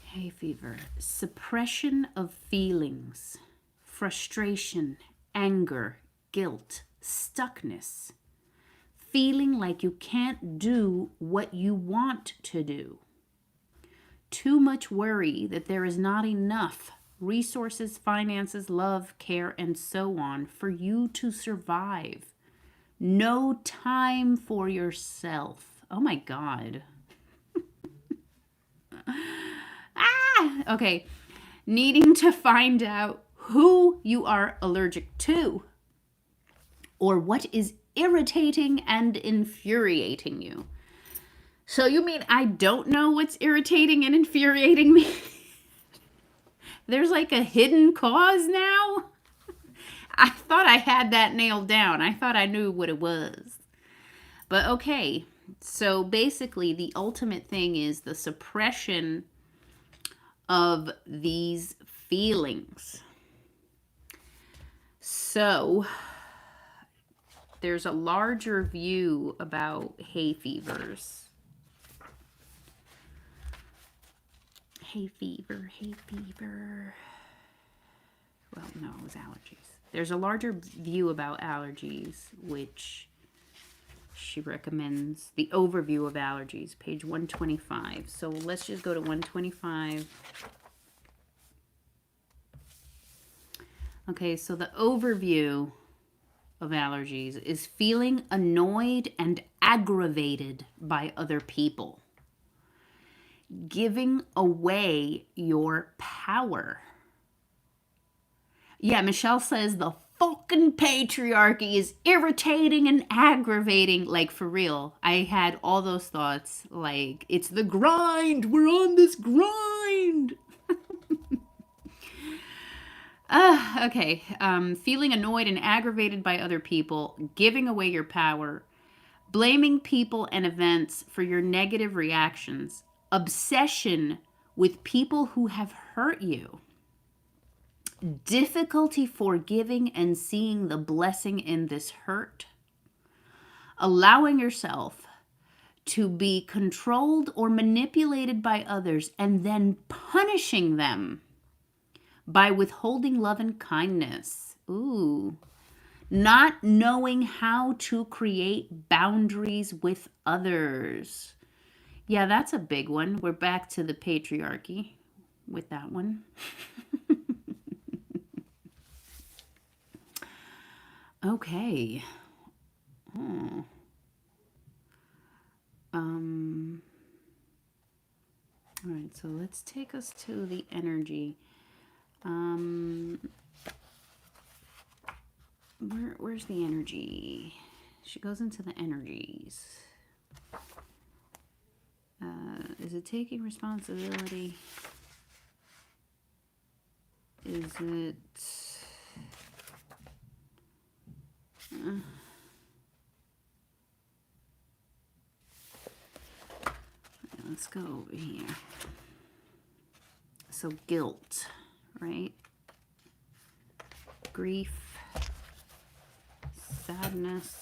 Hay fever. Suppression of feelings, frustration, anger, guilt, stuckness. Feeling like you can't do what you want to do. Too much worry that there is not enough resources, finances, love, care, and so on for you to survive. No time for yourself. Oh my God. Okay. Needing to find out who you are allergic to or what is irritating and infuriating you. So you mean I don't know what's irritating and infuriating me? There's like a hidden cause now? I thought I had that nailed down. I thought I knew what it was. But okay, so basically the ultimate thing is the suppression of these feelings. So there's a larger view about hay fevers. Hay fever, hay fever. Well, no, it was allergies. There's a larger view about allergies, which she recommends. The overview of allergies, page 125. So let's just go to 125. Okay, so the overview of allergies is feeling annoyed and aggravated by other people. Giving away your power. Yeah, Michelle says the fucking patriarchy is irritating and aggravating. Like, for real. I had all those thoughts. Like, it's the grind. We're on this grind. Okay. Feeling annoyed and aggravated by other people. Giving away your power. Blaming people and events for your negative reactions. Obsession with people who have hurt you. Difficulty forgiving and seeing the blessing in this hurt. Allowing yourself to be controlled or manipulated by others and then punishing them by withholding love and kindness. Ooh. Not knowing how to create boundaries with others. Yeah, that's a big one. We're back to the patriarchy with that one. Okay. Oh. All right, so let's take us to the energy. Where's the energy? She goes into the energies. Is it taking responsibility? Is it... let's go over here. So guilt, right? Grief, sadness.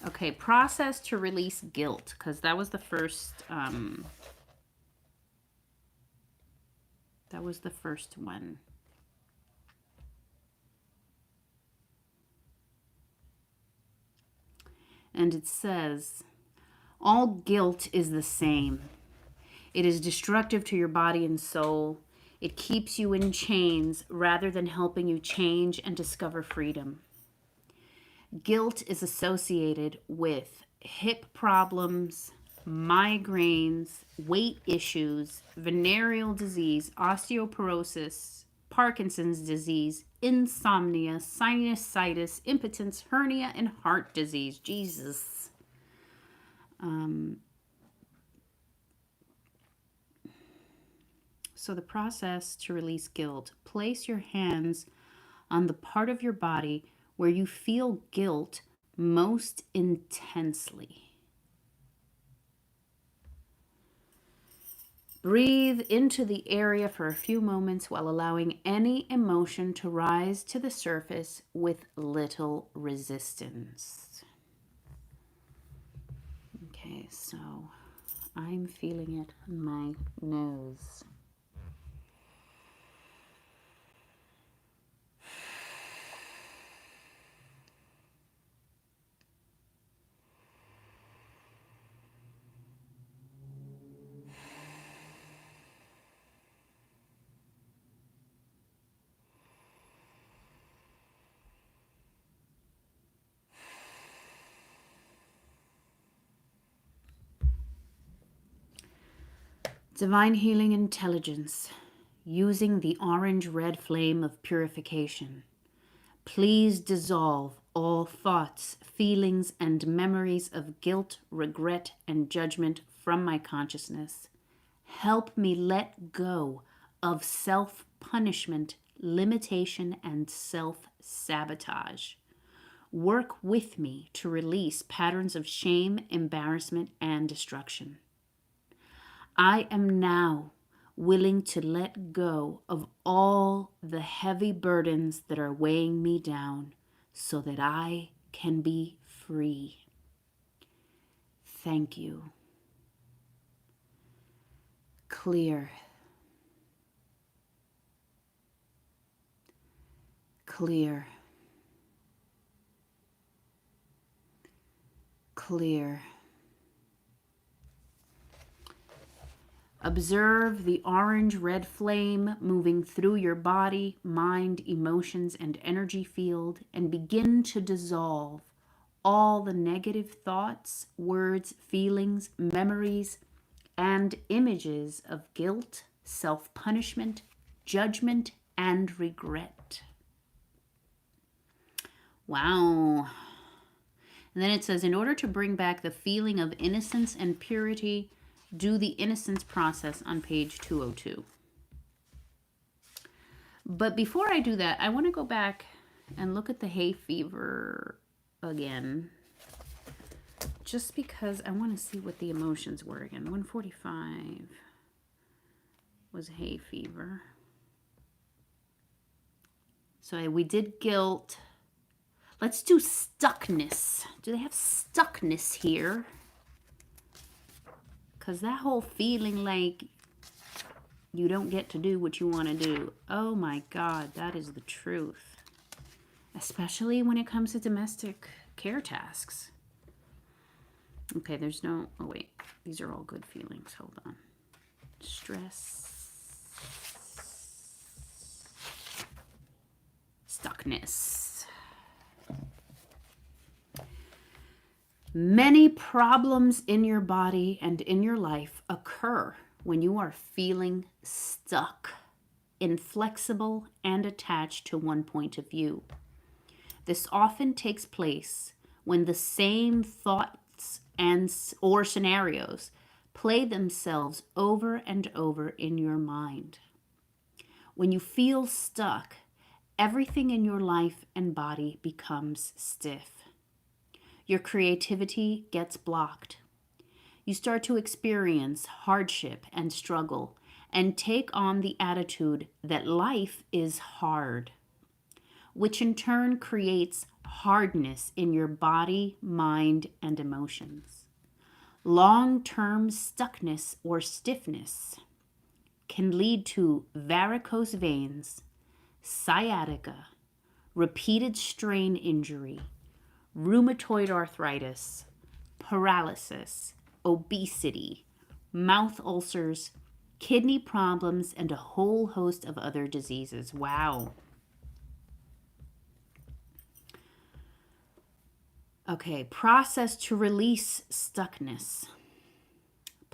Okay, process to release guilt, because that was the first one. And it says, all guilt is the same. It is destructive to your body and soul. It keeps you in chains rather than helping you change and discover freedom. Guilt is associated with hip problems, migraines, weight issues, venereal disease, osteoporosis, Parkinson's disease, insomnia, sinusitis, impotence, hernia, and heart disease. Jesus. So the process to release guilt: place your hands on the part of your body where you feel guilt most intensely. Breathe into the area for a few moments while allowing any emotion to rise to the surface with little resistance. Okay, so I'm feeling it in my nose. Divine healing intelligence, using the orange-red flame of purification. Please dissolve all thoughts, feelings, and memories of guilt, regret, and judgment from my consciousness. Help me let go of self-punishment, limitation, and self-sabotage. Work with me to release patterns of shame, embarrassment, and destruction. I am now willing to let go of all the heavy burdens that are weighing me down so that I can be free. Thank you. Clear. Clear. Clear. Observe the orange-red flame moving through your body, mind, emotions, and energy field, and begin to dissolve all the negative thoughts, words, feelings, memories, and images of guilt, self-punishment, judgment, and regret. Wow. And then it says, in order to bring back the feeling of innocence and purity, do the innocence process on page 202. But before I do that, I want to go back and look at the hay fever again. Just because I want to see what the emotions were again. 145 was hay fever. So we did guilt. Let's do stuckness. Do they have stuckness here? Because that whole feeling like you don't get to do what you want to do. Oh my God, that is the truth. Especially when it comes to domestic care tasks. Okay, there's no, oh wait, these are all good feelings. Hold on. Stress. Stuckness. Many problems in your body and in your life occur when you are feeling stuck, inflexible, and attached to one point of view. This often takes place when the same thoughts or scenarios play themselves over and over in your mind. When you feel stuck, everything in your life and body becomes stiff. Your creativity gets blocked. You start to experience hardship and struggle and take on the attitude that life is hard, which in turn creates hardness in your body, mind, and emotions. Long-term stuckness or stiffness can lead to varicose veins, sciatica, repeated strain injury, rheumatoid arthritis, paralysis, obesity, mouth ulcers, kidney problems, and a whole host of other diseases. Wow. Okay, process to release stuckness.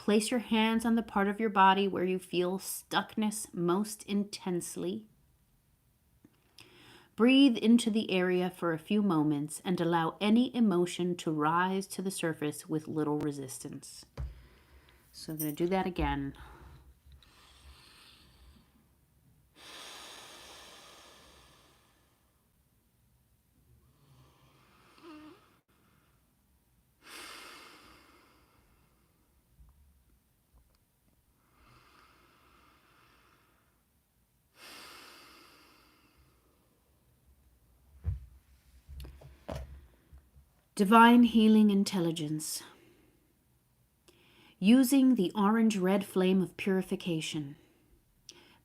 Place your hands on the part of your body where you feel stuckness most intensely. Breathe into the area for a few moments and allow any emotion to rise to the surface with little resistance. So I'm going to do that again. Divine Healing Intelligence. Using the orange-red flame of purification,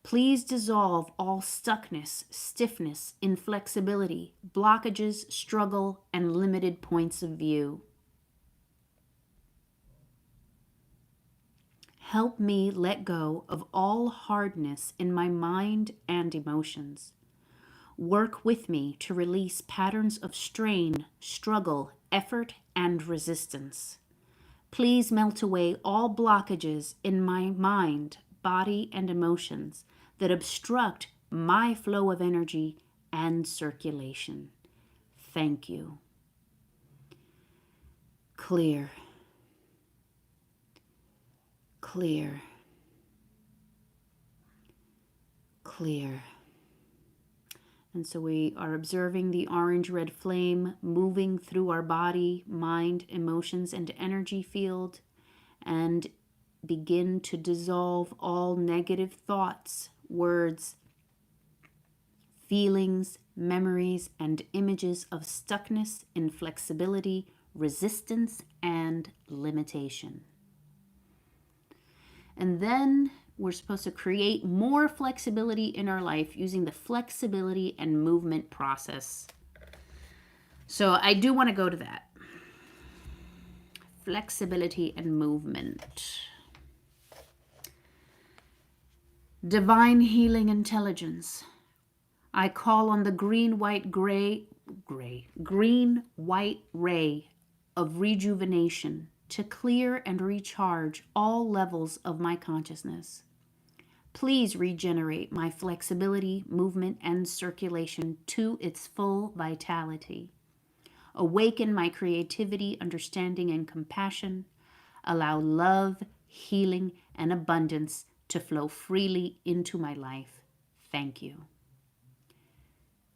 please dissolve all stuckness, stiffness, inflexibility, blockages, struggle, and limited points of view. Help me let go of all hardness in my mind and emotions. Work with me to release patterns of strain, struggle, effort, and resistance. Please melt away all blockages in my mind, body, and emotions that obstruct my flow of energy and circulation. Thank you. Clear. Clear. Clear. And so we are observing the orange-red flame moving through our body, mind, emotions, and energy field, and begin to dissolve all negative thoughts, words, feelings, memories, and images of stuckness, inflexibility, resistance, and limitation. And then we're supposed to create more flexibility in our life using the flexibility and movement process. So I do want to go to that. Flexibility and movement. Divine Healing Intelligence. I call on the green, white, ray of rejuvenation to clear and recharge all levels of my consciousness. Please regenerate my flexibility, movement, and circulation to its full vitality. Awaken my creativity, understanding, and compassion. Allow love, healing, and abundance to flow freely into my life. Thank you.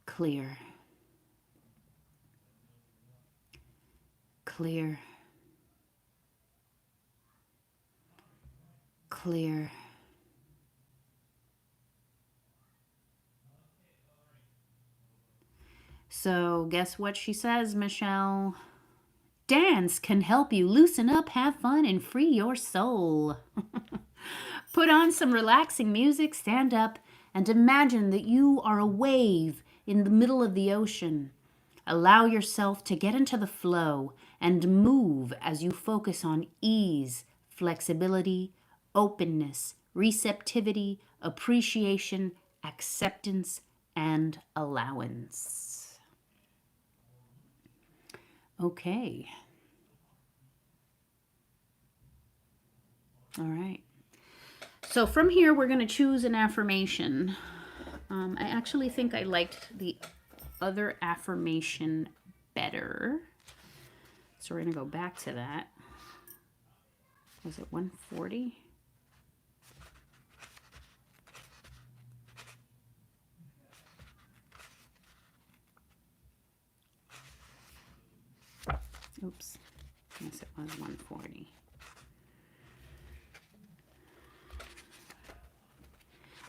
Clear. Clear. Clear. So guess what she says, Michelle? Dance can help you loosen up, have fun, and free your soul. Put on some relaxing music, stand up, and imagine that you are a wave in the middle of the ocean. Allow yourself to get into the flow and move as you focus on ease, flexibility, openness, receptivity, appreciation, acceptance, and allowance. Okay. All right. So from here, we're going to choose an affirmation. I actually think I liked the other affirmation better. So we're going to go back to that. Was it 140? Oops. Yes, it was 140.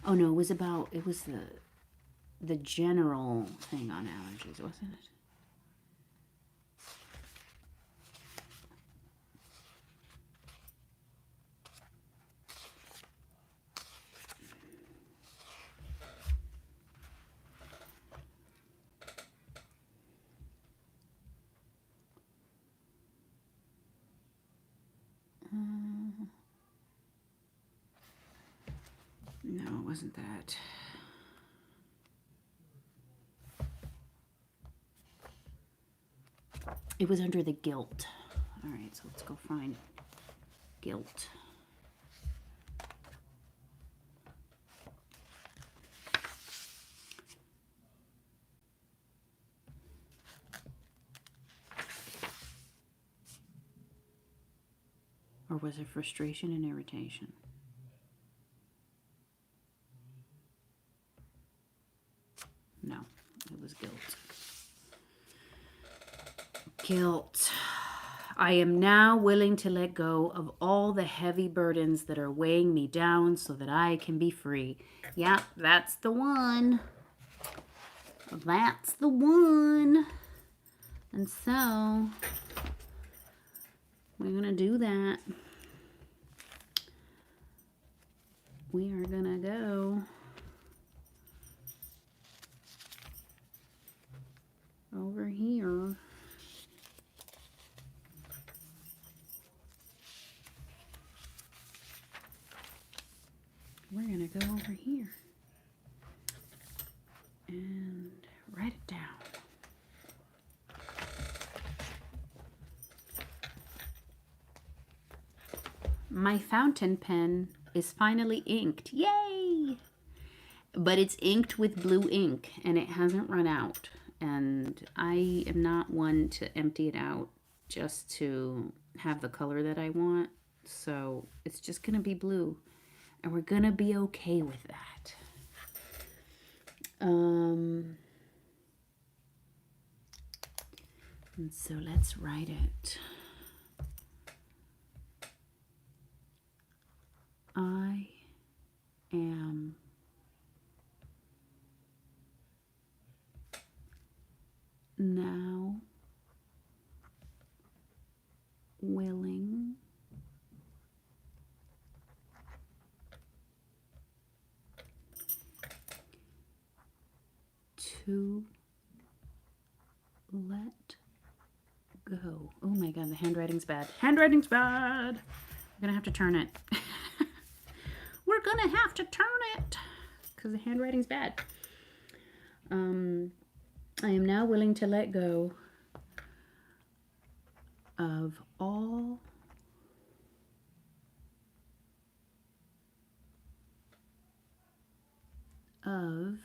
Oh no, it was the general thing on allergies, wasn't it? No, it wasn't that. It was under the guilt. All right, so let's go find guilt. Or was it frustration and irritation? No, it was guilt. Guilt. I am now willing to let go of all the heavy burdens that are weighing me down so that I can be free. Yeah, that's the one. That's the one. And so, we're going to do that. We are going to go over here. We're going to go over here and write it down. My fountain pen is finally inked. Yay! But it's inked with blue ink and it hasn't run out. And I am not one to empty it out just to have the color that I want. So it's just going to be blue. And we're going to be okay with that. And so let's write it. I am now willing to let go. Oh my God, the handwriting's bad. Handwriting's bad. I'm gonna have to turn it. We're gonna have to turn it because the handwriting's bad. I am now willing to let go of all of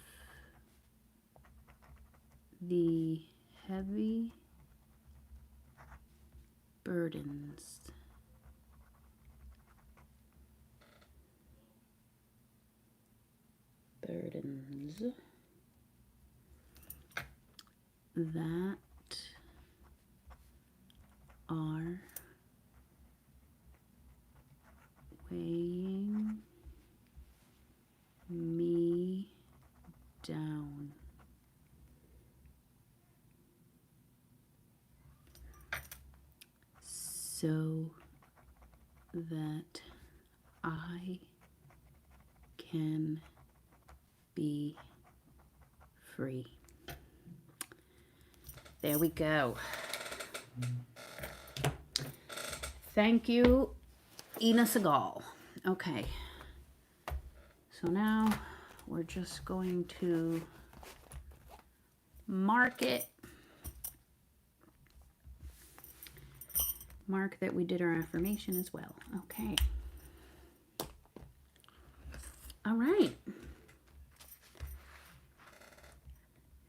the heavy burdens that are weighing me down. So that I can be free. There we go. Thank you, Ina Segal. Okay. So now we're just going to mark it. Mark that we did our affirmation as well. Okay. All right.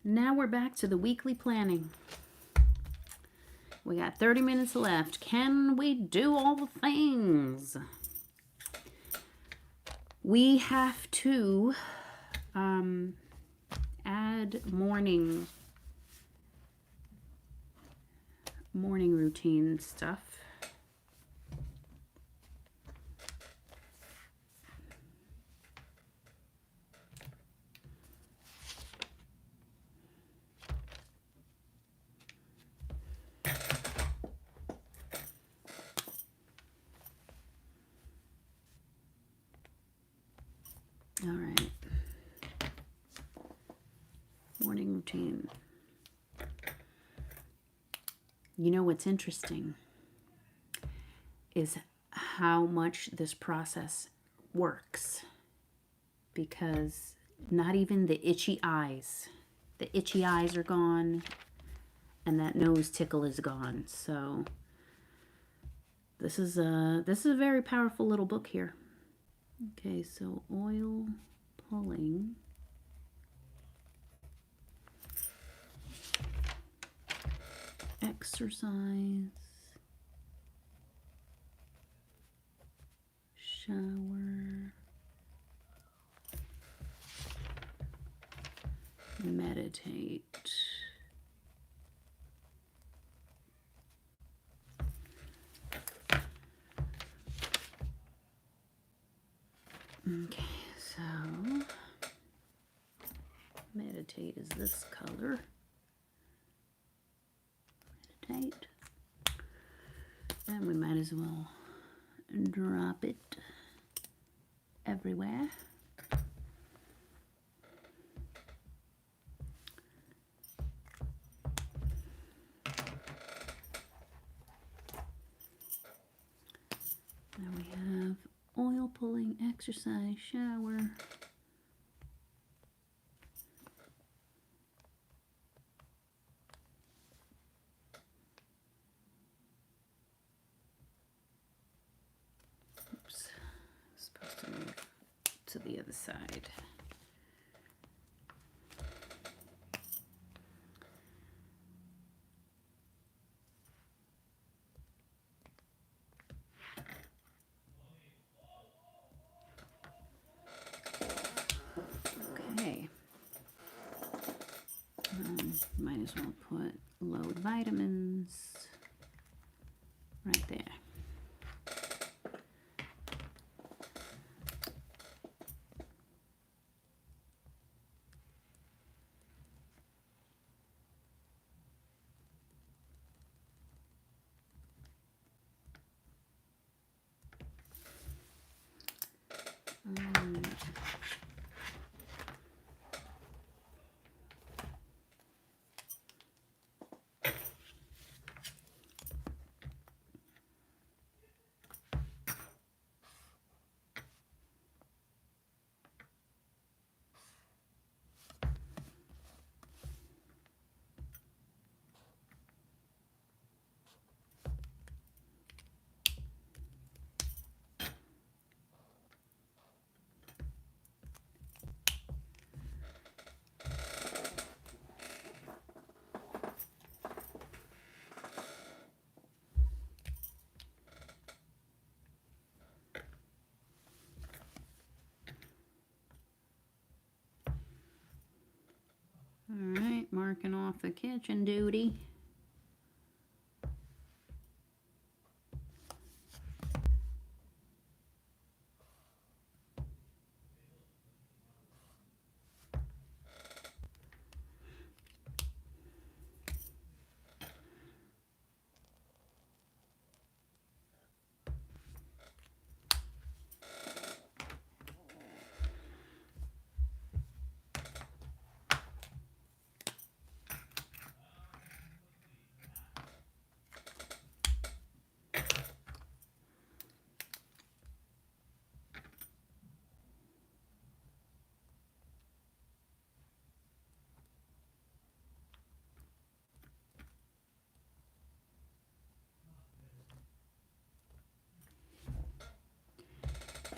Now we're back to the weekly planning. We got 30 minutes left. Can we do all the things? We have to add morning routine stuff. All right. Morning routine. You know what's interesting is how much this process works, because not even the itchy eyes are gone and that nose tickle is gone. So this is a very powerful little book here. Okay, so oil pulling. Exercise. shower, meditate. Okay, so meditate is this color. Meditate. And we might as well drop it everywhere. Now we have oil pulling, exercise, shower. Oops, supposed to move to the other side. Okay. Might as well put load vitamins right there. Alright, marking off the kitchen duty.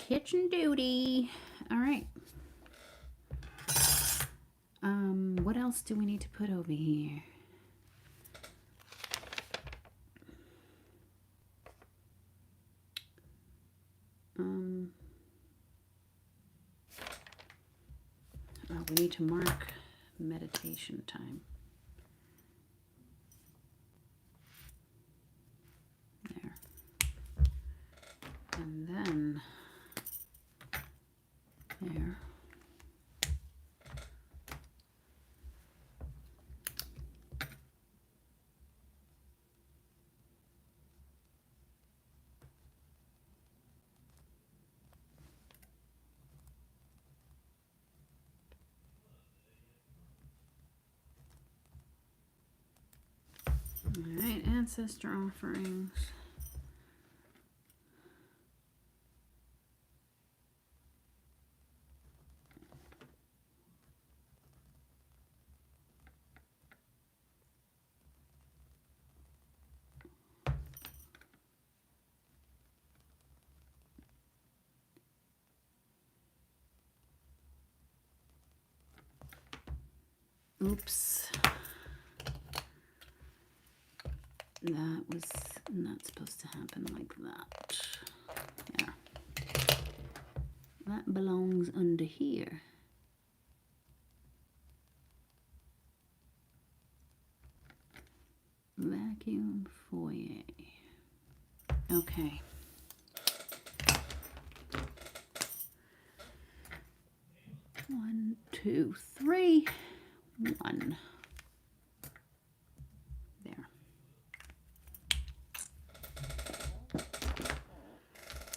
Kitchen duty. All right. What else do we need to put over here? We need to mark meditation time. There. And then there. All right, ancestor offerings. Oops. That was not supposed to happen like that. There. that belongs under here. Vacuum foyer. Okay. One, two, three. One. There.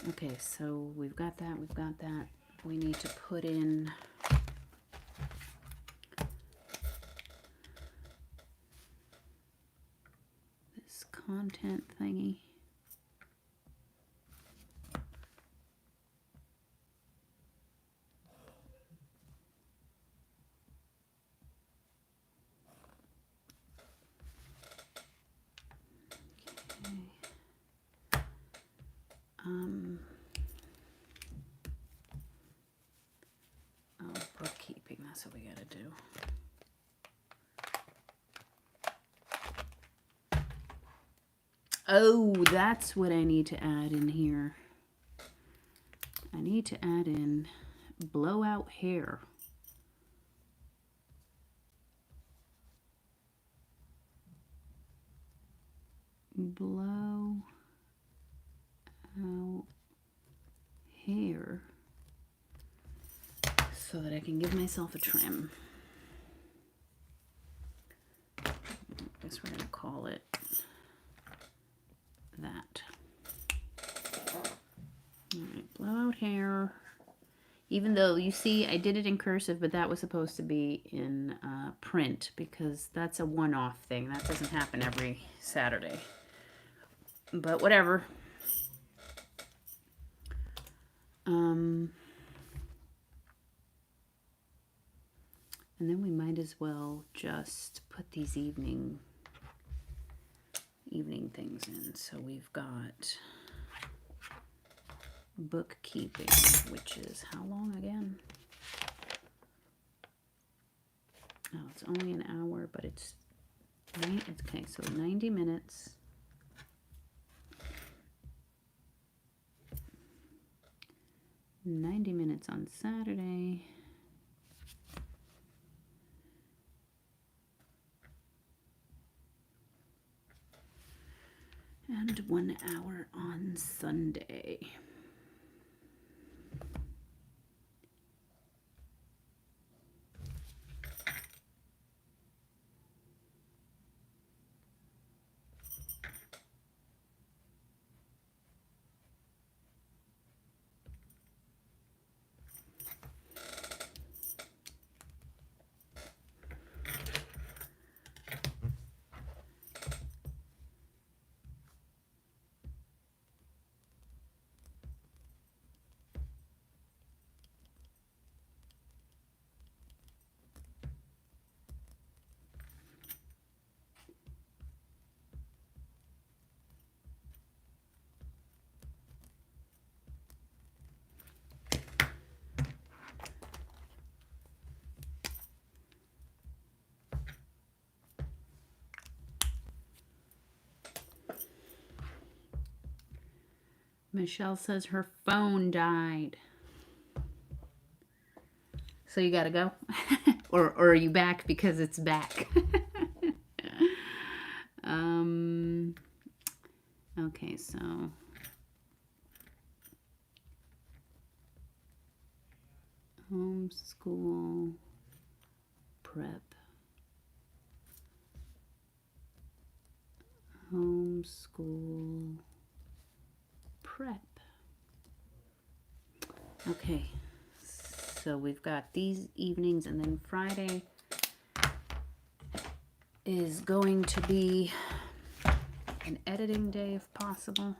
Okay, so we've got that, we've got that. We need to put in this content thingy. Oh, bookkeeping, that's what we gotta do. Oh, that's what I need to add in here. I need to add in blowout hair. Blow out hair so that I can give myself a trim. I guess we're gonna call it that. All right, blowout hair. Even though, you see, I did it in cursive, but that was supposed to be in print because that's a one-off thing. That doesn't happen every Saturday. But whatever. And then we might as well just put these evening things in. So we've got bookkeeping, which is how long again? Oh, it's only an hour, but it's okay, so 90 minutes. $90 on Saturday. And 1 hour on Sunday. Michelle says her phone died. So you gotta go? or are you back because it's back? Okay, so homeschool prep. Homeschool prep. Okay, so we've got these evenings, and then Friday is going to be an editing day if possible.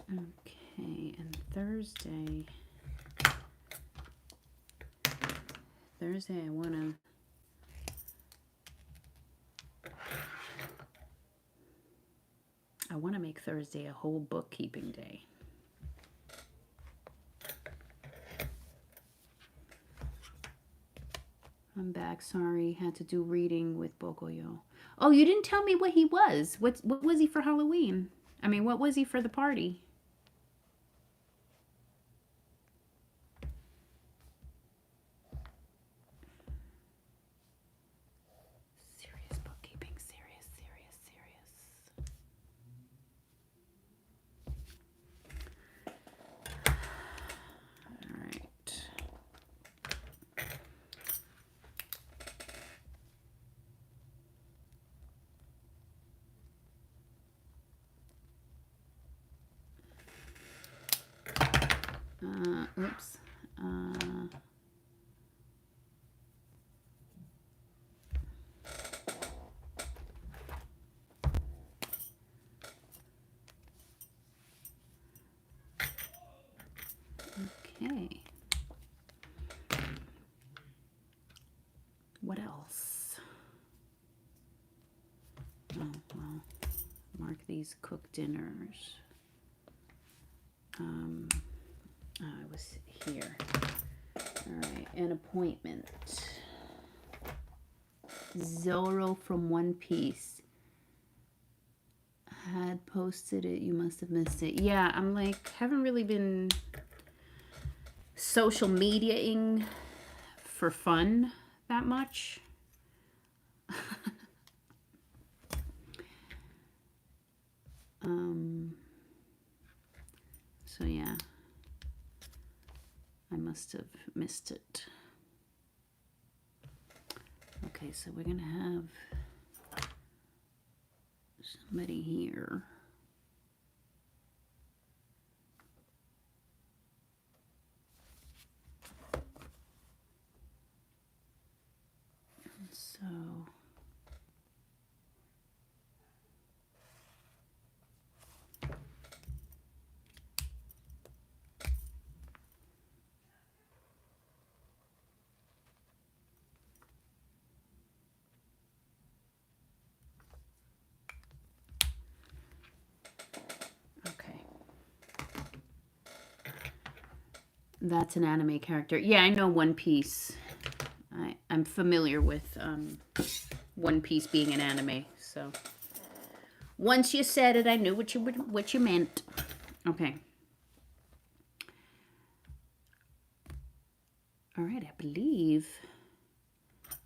Okay, and Thursday I want to make Thursday a whole bookkeeping day. I'm back. Sorry, had to do reading with Bogoyo. Oh, you didn't tell me what he was. What was he for Halloween? I mean, what was he for the party? Serious bookkeeping. Serious, serious, serious. All right. Oops. Okay. What else? Oh, well, mark these cooked dinners. I was here. All right, an appointment. Zoro from One Piece had posted it. You must have missed it. Yeah, I'm like, haven't really been social mediaing for fun that much. So yeah, I must have missed it. Okay, so we're gonna have somebody here. So okay. That's an anime character. Yeah, I know One Piece. I'm familiar with One Piece being an anime. So once you said it, I knew what you meant. Okay. All right, I believe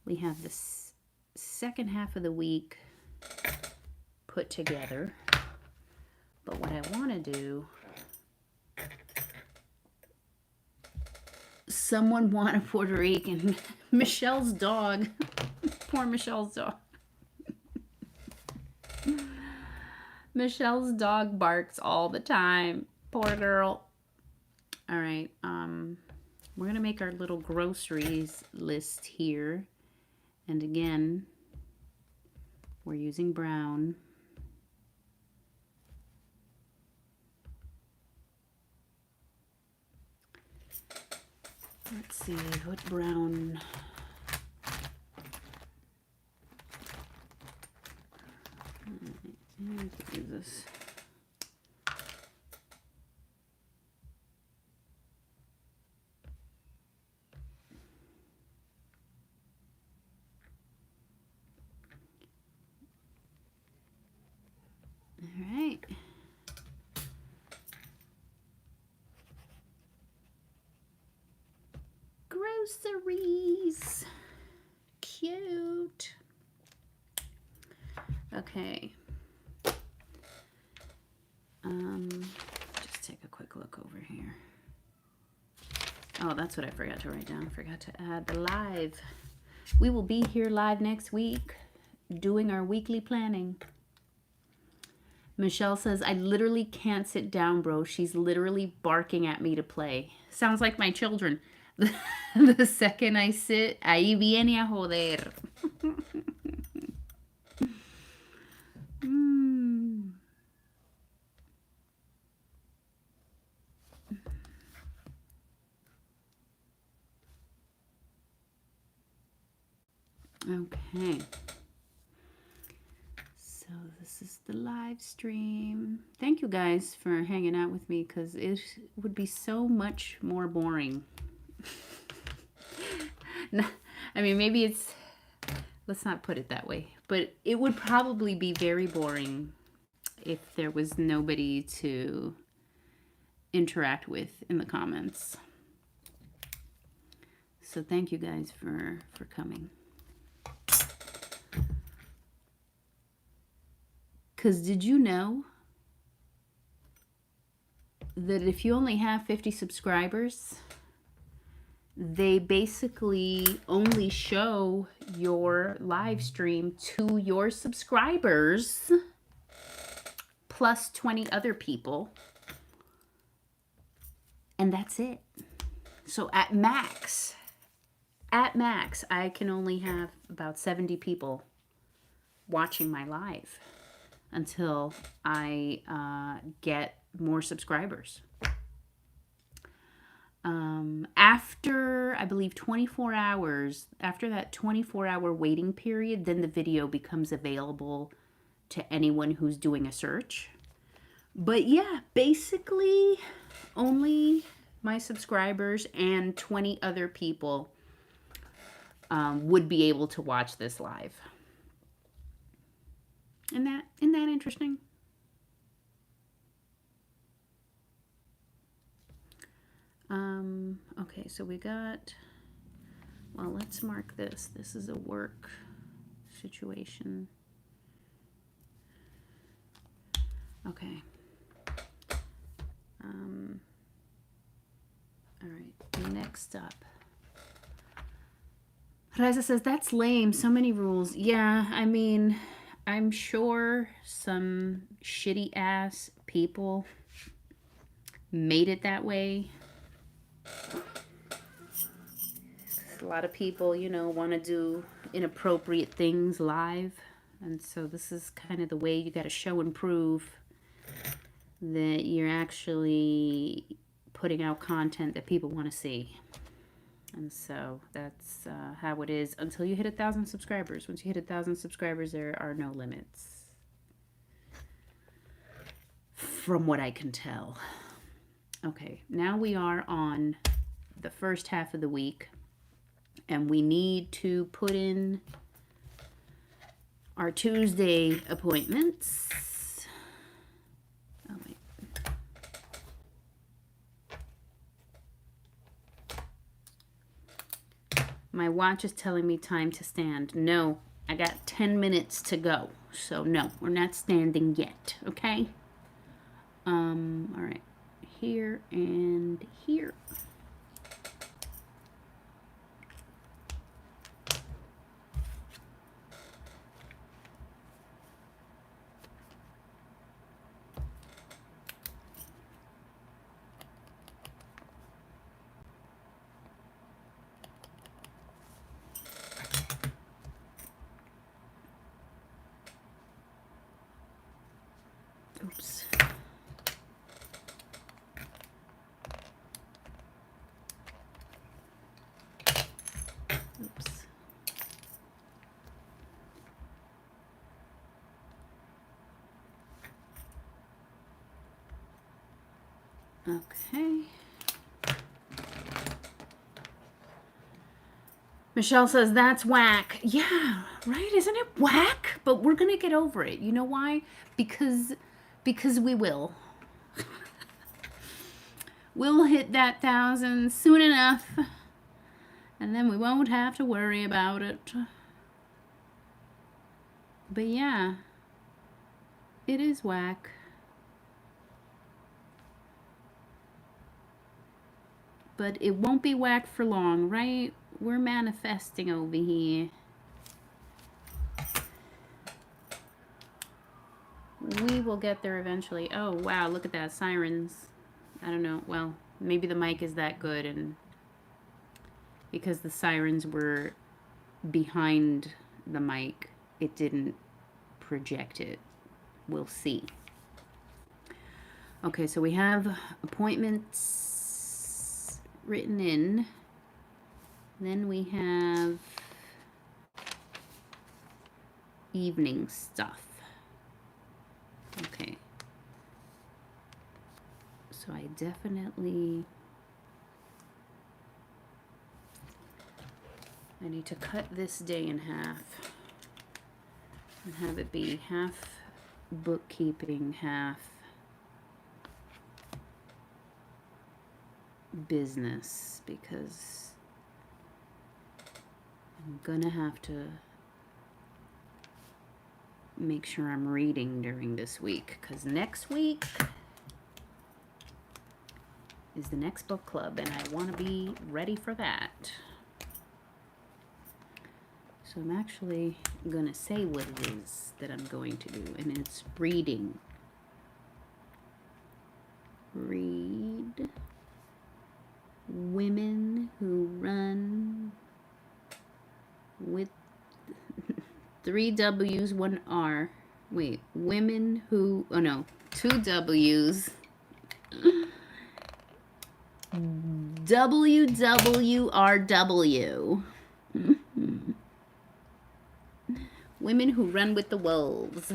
we have this second half of the week put together. But what I want to do, someone want a Puerto Rican. Michelle's dog. Poor Michelle's dog. Michelle's dog barks all the time. Poor girl. All right. We're going to make our little groceries list here. And again, we're using brown. Let's see, what brown? I could use this. All right. Groceries. Cute. Okay. Just take a quick look over here. Oh, that's what I forgot to write down. I forgot to add the live. We will be here live next week doing our weekly planning. Michelle says, I literally can't sit down, bro. She's literally barking at me to play. Sounds like my children. The second I sit, ahí viene a joder. Okay. So this is the live stream. Thank you guys for hanging out with me because it would be so much more boring. I mean, maybe it's, let's not put it that way, but it would probably be very boring if there was nobody to interact with in the comments. So thank you guys for coming. Because did you know that if you only have 50 subscribers, they basically only show your live stream to your subscribers plus 20 other people, and that's it. So at max, I can only have about 70 people watching my live until I get more subscribers. After, I believe, 24 hours, after that 24-hour waiting period, then the video becomes available to anyone who's doing a search. But yeah, basically only my subscribers and 20 other people would be able to watch this live. Isn't that interesting? Okay, so we got, well, let's mark this. This is a work situation. Okay. All right, next up. Reza says, that's lame. So many rules. Yeah, I mean, I'm sure some shitty ass people made it that way. A lot of people, you know, want to do inappropriate things live. And so this is kind of the way you got to show and prove that you're actually putting out content that people want to see. And so that's how it is until you hit 1,000 subscribers. Once you hit 1,000 subscribers, there are no limits. From what I can tell. Okay, now we are on the first half of the week. And we need to put in our Tuesday appointments. Oh, wait. My watch is telling me time to stand. No, I got 10 minutes to go. So no, we're not standing yet, okay? All right. Here and here. Oops. Oops. Okay. Michelle says, that's whack. Yeah, right? Isn't it whack? But we're going to get over it. You know why? Because we will. We'll hit that 1,000 soon enough. And then we won't have to worry about it. But yeah, it is whack. But it won't be whack for long, right? We're manifesting over here. We will get there eventually. Oh, wow, look at that. Sirens. I don't know. Well, maybe the mic is that good, and because the sirens were behind the mic, it didn't project it. We'll see. Okay, so we have appointments written in. Then we have evening stuff. Okay. So I definitely I need to cut this day in half and have it be half bookkeeping, half business, because I'm gonna have to make sure I'm reading during this week, because next week is the next book club and I want to be ready for that. So I'm actually gonna say what it is that I'm going to do, and it's reading. Read women who run with 3 W's, 1 R. Wait, women who, oh no, 2 W's. WWRW. Women who run with the wolves.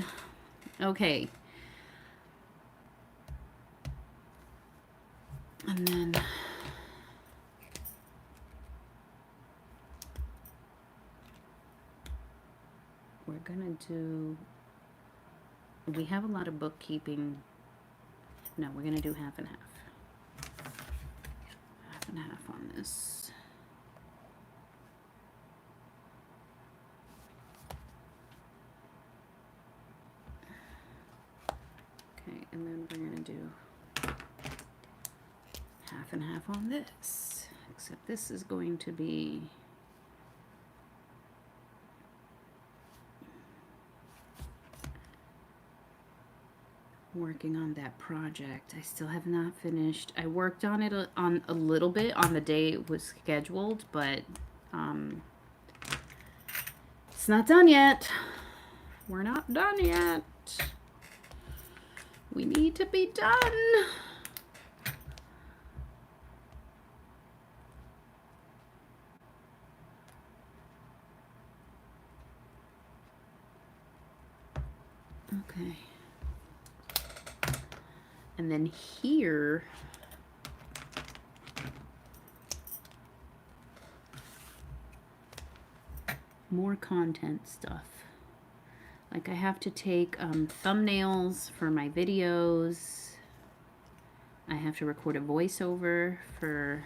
Okay. And then we're gonna do, we have a lot of bookkeeping. No, we're gonna do half and half. Half and half on this. Okay, and then we're gonna do half and half on this. Except this is going to be working on that project. I still have not finished. I worked on it on a little bit on the day it was scheduled, but it's not done yet. We're not done yet. We need to be done. Okay. And then here, more content stuff. Like I have to take thumbnails for my videos. I have to record a voiceover for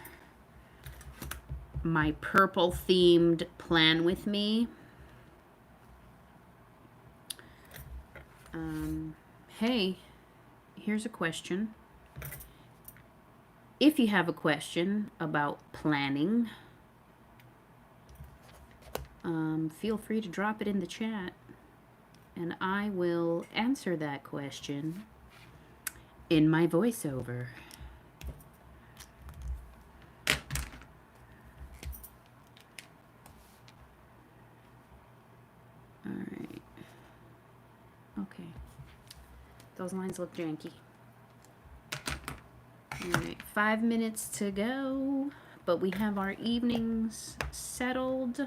my purple themed plan with me. Hey, here's a question. If you have a question about planning, feel free to drop it in the chat and I will answer that question in my voiceover. All right. Okay. Those lines look janky. All right, 5 minutes to go, but we have our evenings settled.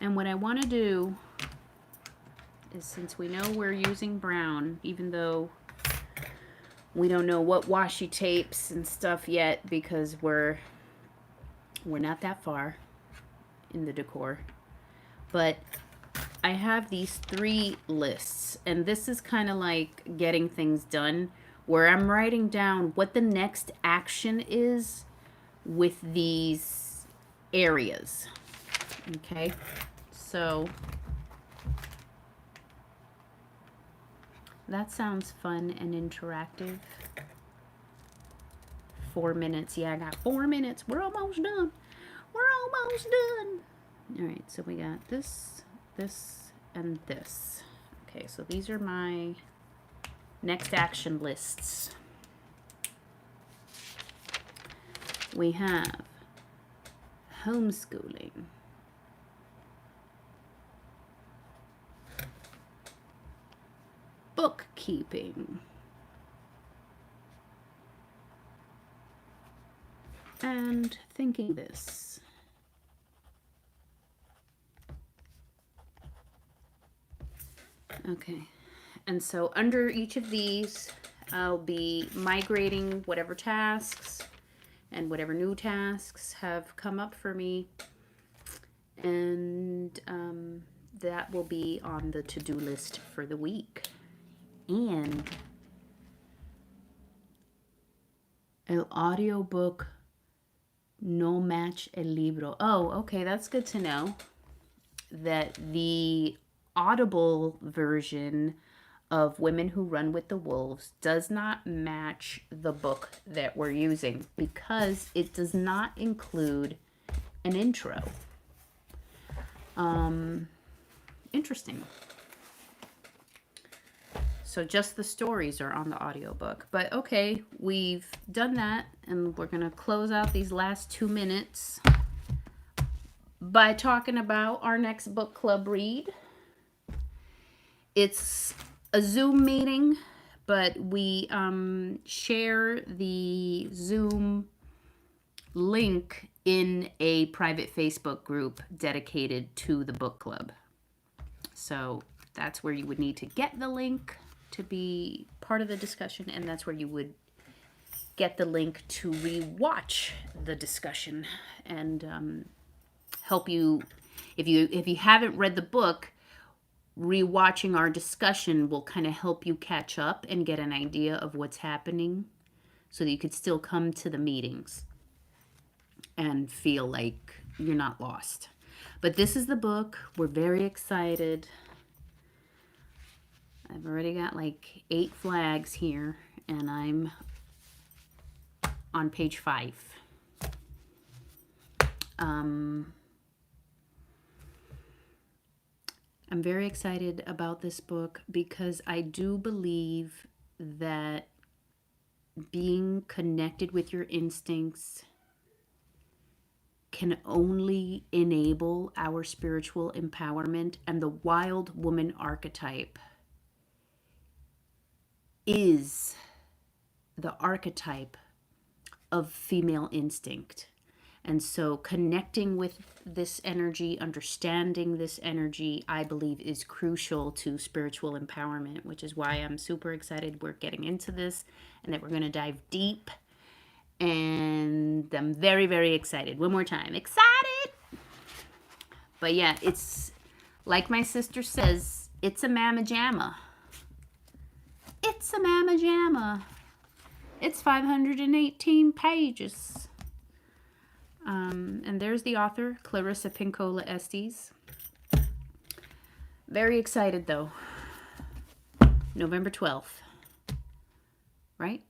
And what I want to do is, since we know we're using brown, even though we don't know what washi tapes and stuff yet, because we're not that far in the decor, but I have these 3 lists, and this is kind of like getting things done, where I'm writing down what the next action is with these areas. Okay, so that sounds fun and interactive. 4 minutes. Yeah, I got 4 minutes. We're almost done. We're almost done. All right, so we got this, this, and this. Okay, so these are my next action lists. We have homeschooling, bookkeeping, and thinking this. Okay, and so under each of these, I'll be migrating whatever tasks and whatever new tasks have come up for me. And that will be on the to-do list for the week. And el audiobook no match el libro. Oh, okay, that's good to know. That the Audible version of Women Who Run with the Wolves does not match the book that we're using because it does not include an intro. Interesting. So just the stories are on the audiobook. But okay, we've done that, and we're going to close out these last 2 minutes by talking about our next book club read. It's a Zoom meeting, but we share the Zoom link in a private Facebook group dedicated to the book club. So that's where you would need to get the link to be part of the discussion, and that's where you would get the link to rewatch the discussion and help you if you haven't read the book. Rewatching our discussion will kind of help you catch up and get an idea of what's happening so that you could still come to the meetings and feel like you're not lost. But this is the book. We're very excited. I've already got like 8 flags here, and I'm on page 5. I'm very excited about this book because I do believe that being connected with your instincts can only enable our spiritual empowerment, and the wild woman archetype is the archetype of female instinct. And so connecting with this energy, understanding this energy, I believe is crucial to spiritual empowerment, which is why I'm super excited we're getting into this and that we're going to dive deep. And I'm very, very excited. One more time. Excited! But yeah, it's like my sister says, it's a mamma jamma. It's a mamma jamma. It's 518 pages. And there's the author, Clarissa Pinkola Estes. Very excited though. November 12th. Right?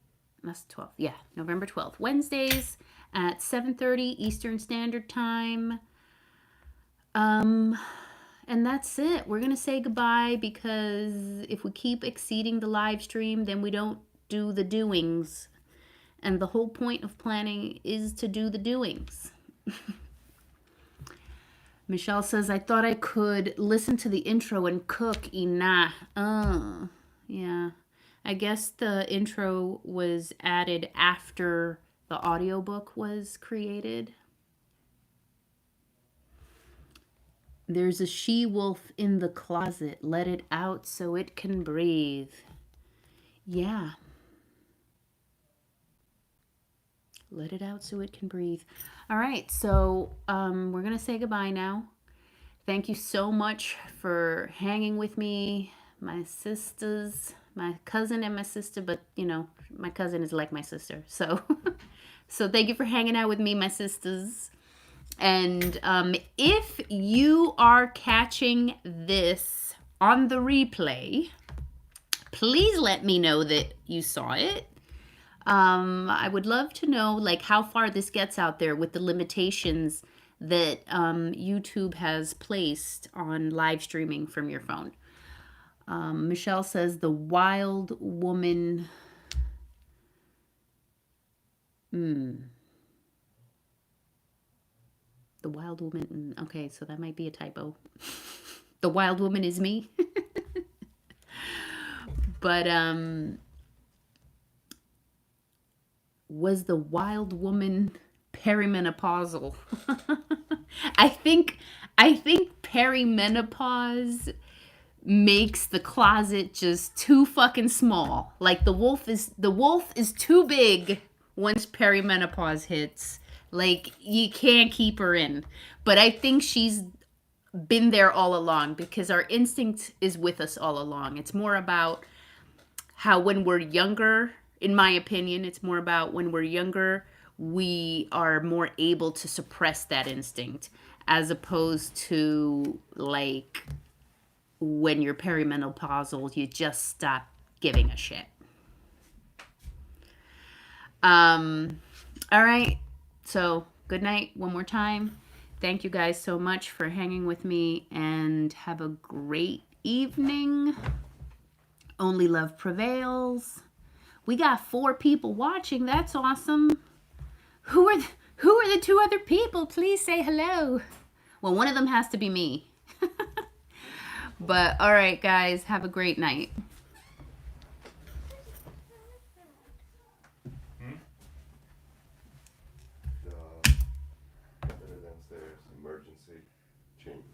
That's 12th. Yeah, November 12th. Wednesdays at 7:30 Eastern Standard Time. And that's it. We're going to say goodbye because if we keep exceeding the live stream, then we don't do the doings. And the whole point of planning is to do the doings. Michelle says, I thought I could listen to the intro and cook. Ina. Yeah. I guess the intro was added after the audiobook was created. There's a she-wolf in the closet. Let it out so it can breathe. Yeah. Let it out so it can breathe. All right, so we're going to say goodbye now. Thank you so much for hanging with me, my sisters, my cousin and my sister, but, you know, my cousin is like my sister. So, so thank you for hanging out with me, my sisters. And if you are catching this on the replay, please let me know that you saw it. I would love to know like how far this gets out there with the limitations that YouTube has placed on live streaming from your phone. Michelle says the wild woman. The wild woman. Okay, so that might be a typo. The wild woman is me. But was the wild woman perimenopausal? I think perimenopause makes the closet just too fucking small. Like the wolf is too big once perimenopause hits, like you can't keep her in. But I think she's been there all along because our instinct is with us all along. It's more about how when we're younger, in my opinion, it's more about when we're younger, we are more able to suppress that instinct as opposed to like when you're perimenopausal, you just stop giving a shit. All right. So, good night one more time. Thank you guys so much for hanging with me and have a great evening. Only love prevails. We got 4 people watching. That's awesome. Who are the 2 other people? Please say hello. Well, one of them has to be me. But all right, guys, have a great night. Better downstairs, emergency, change.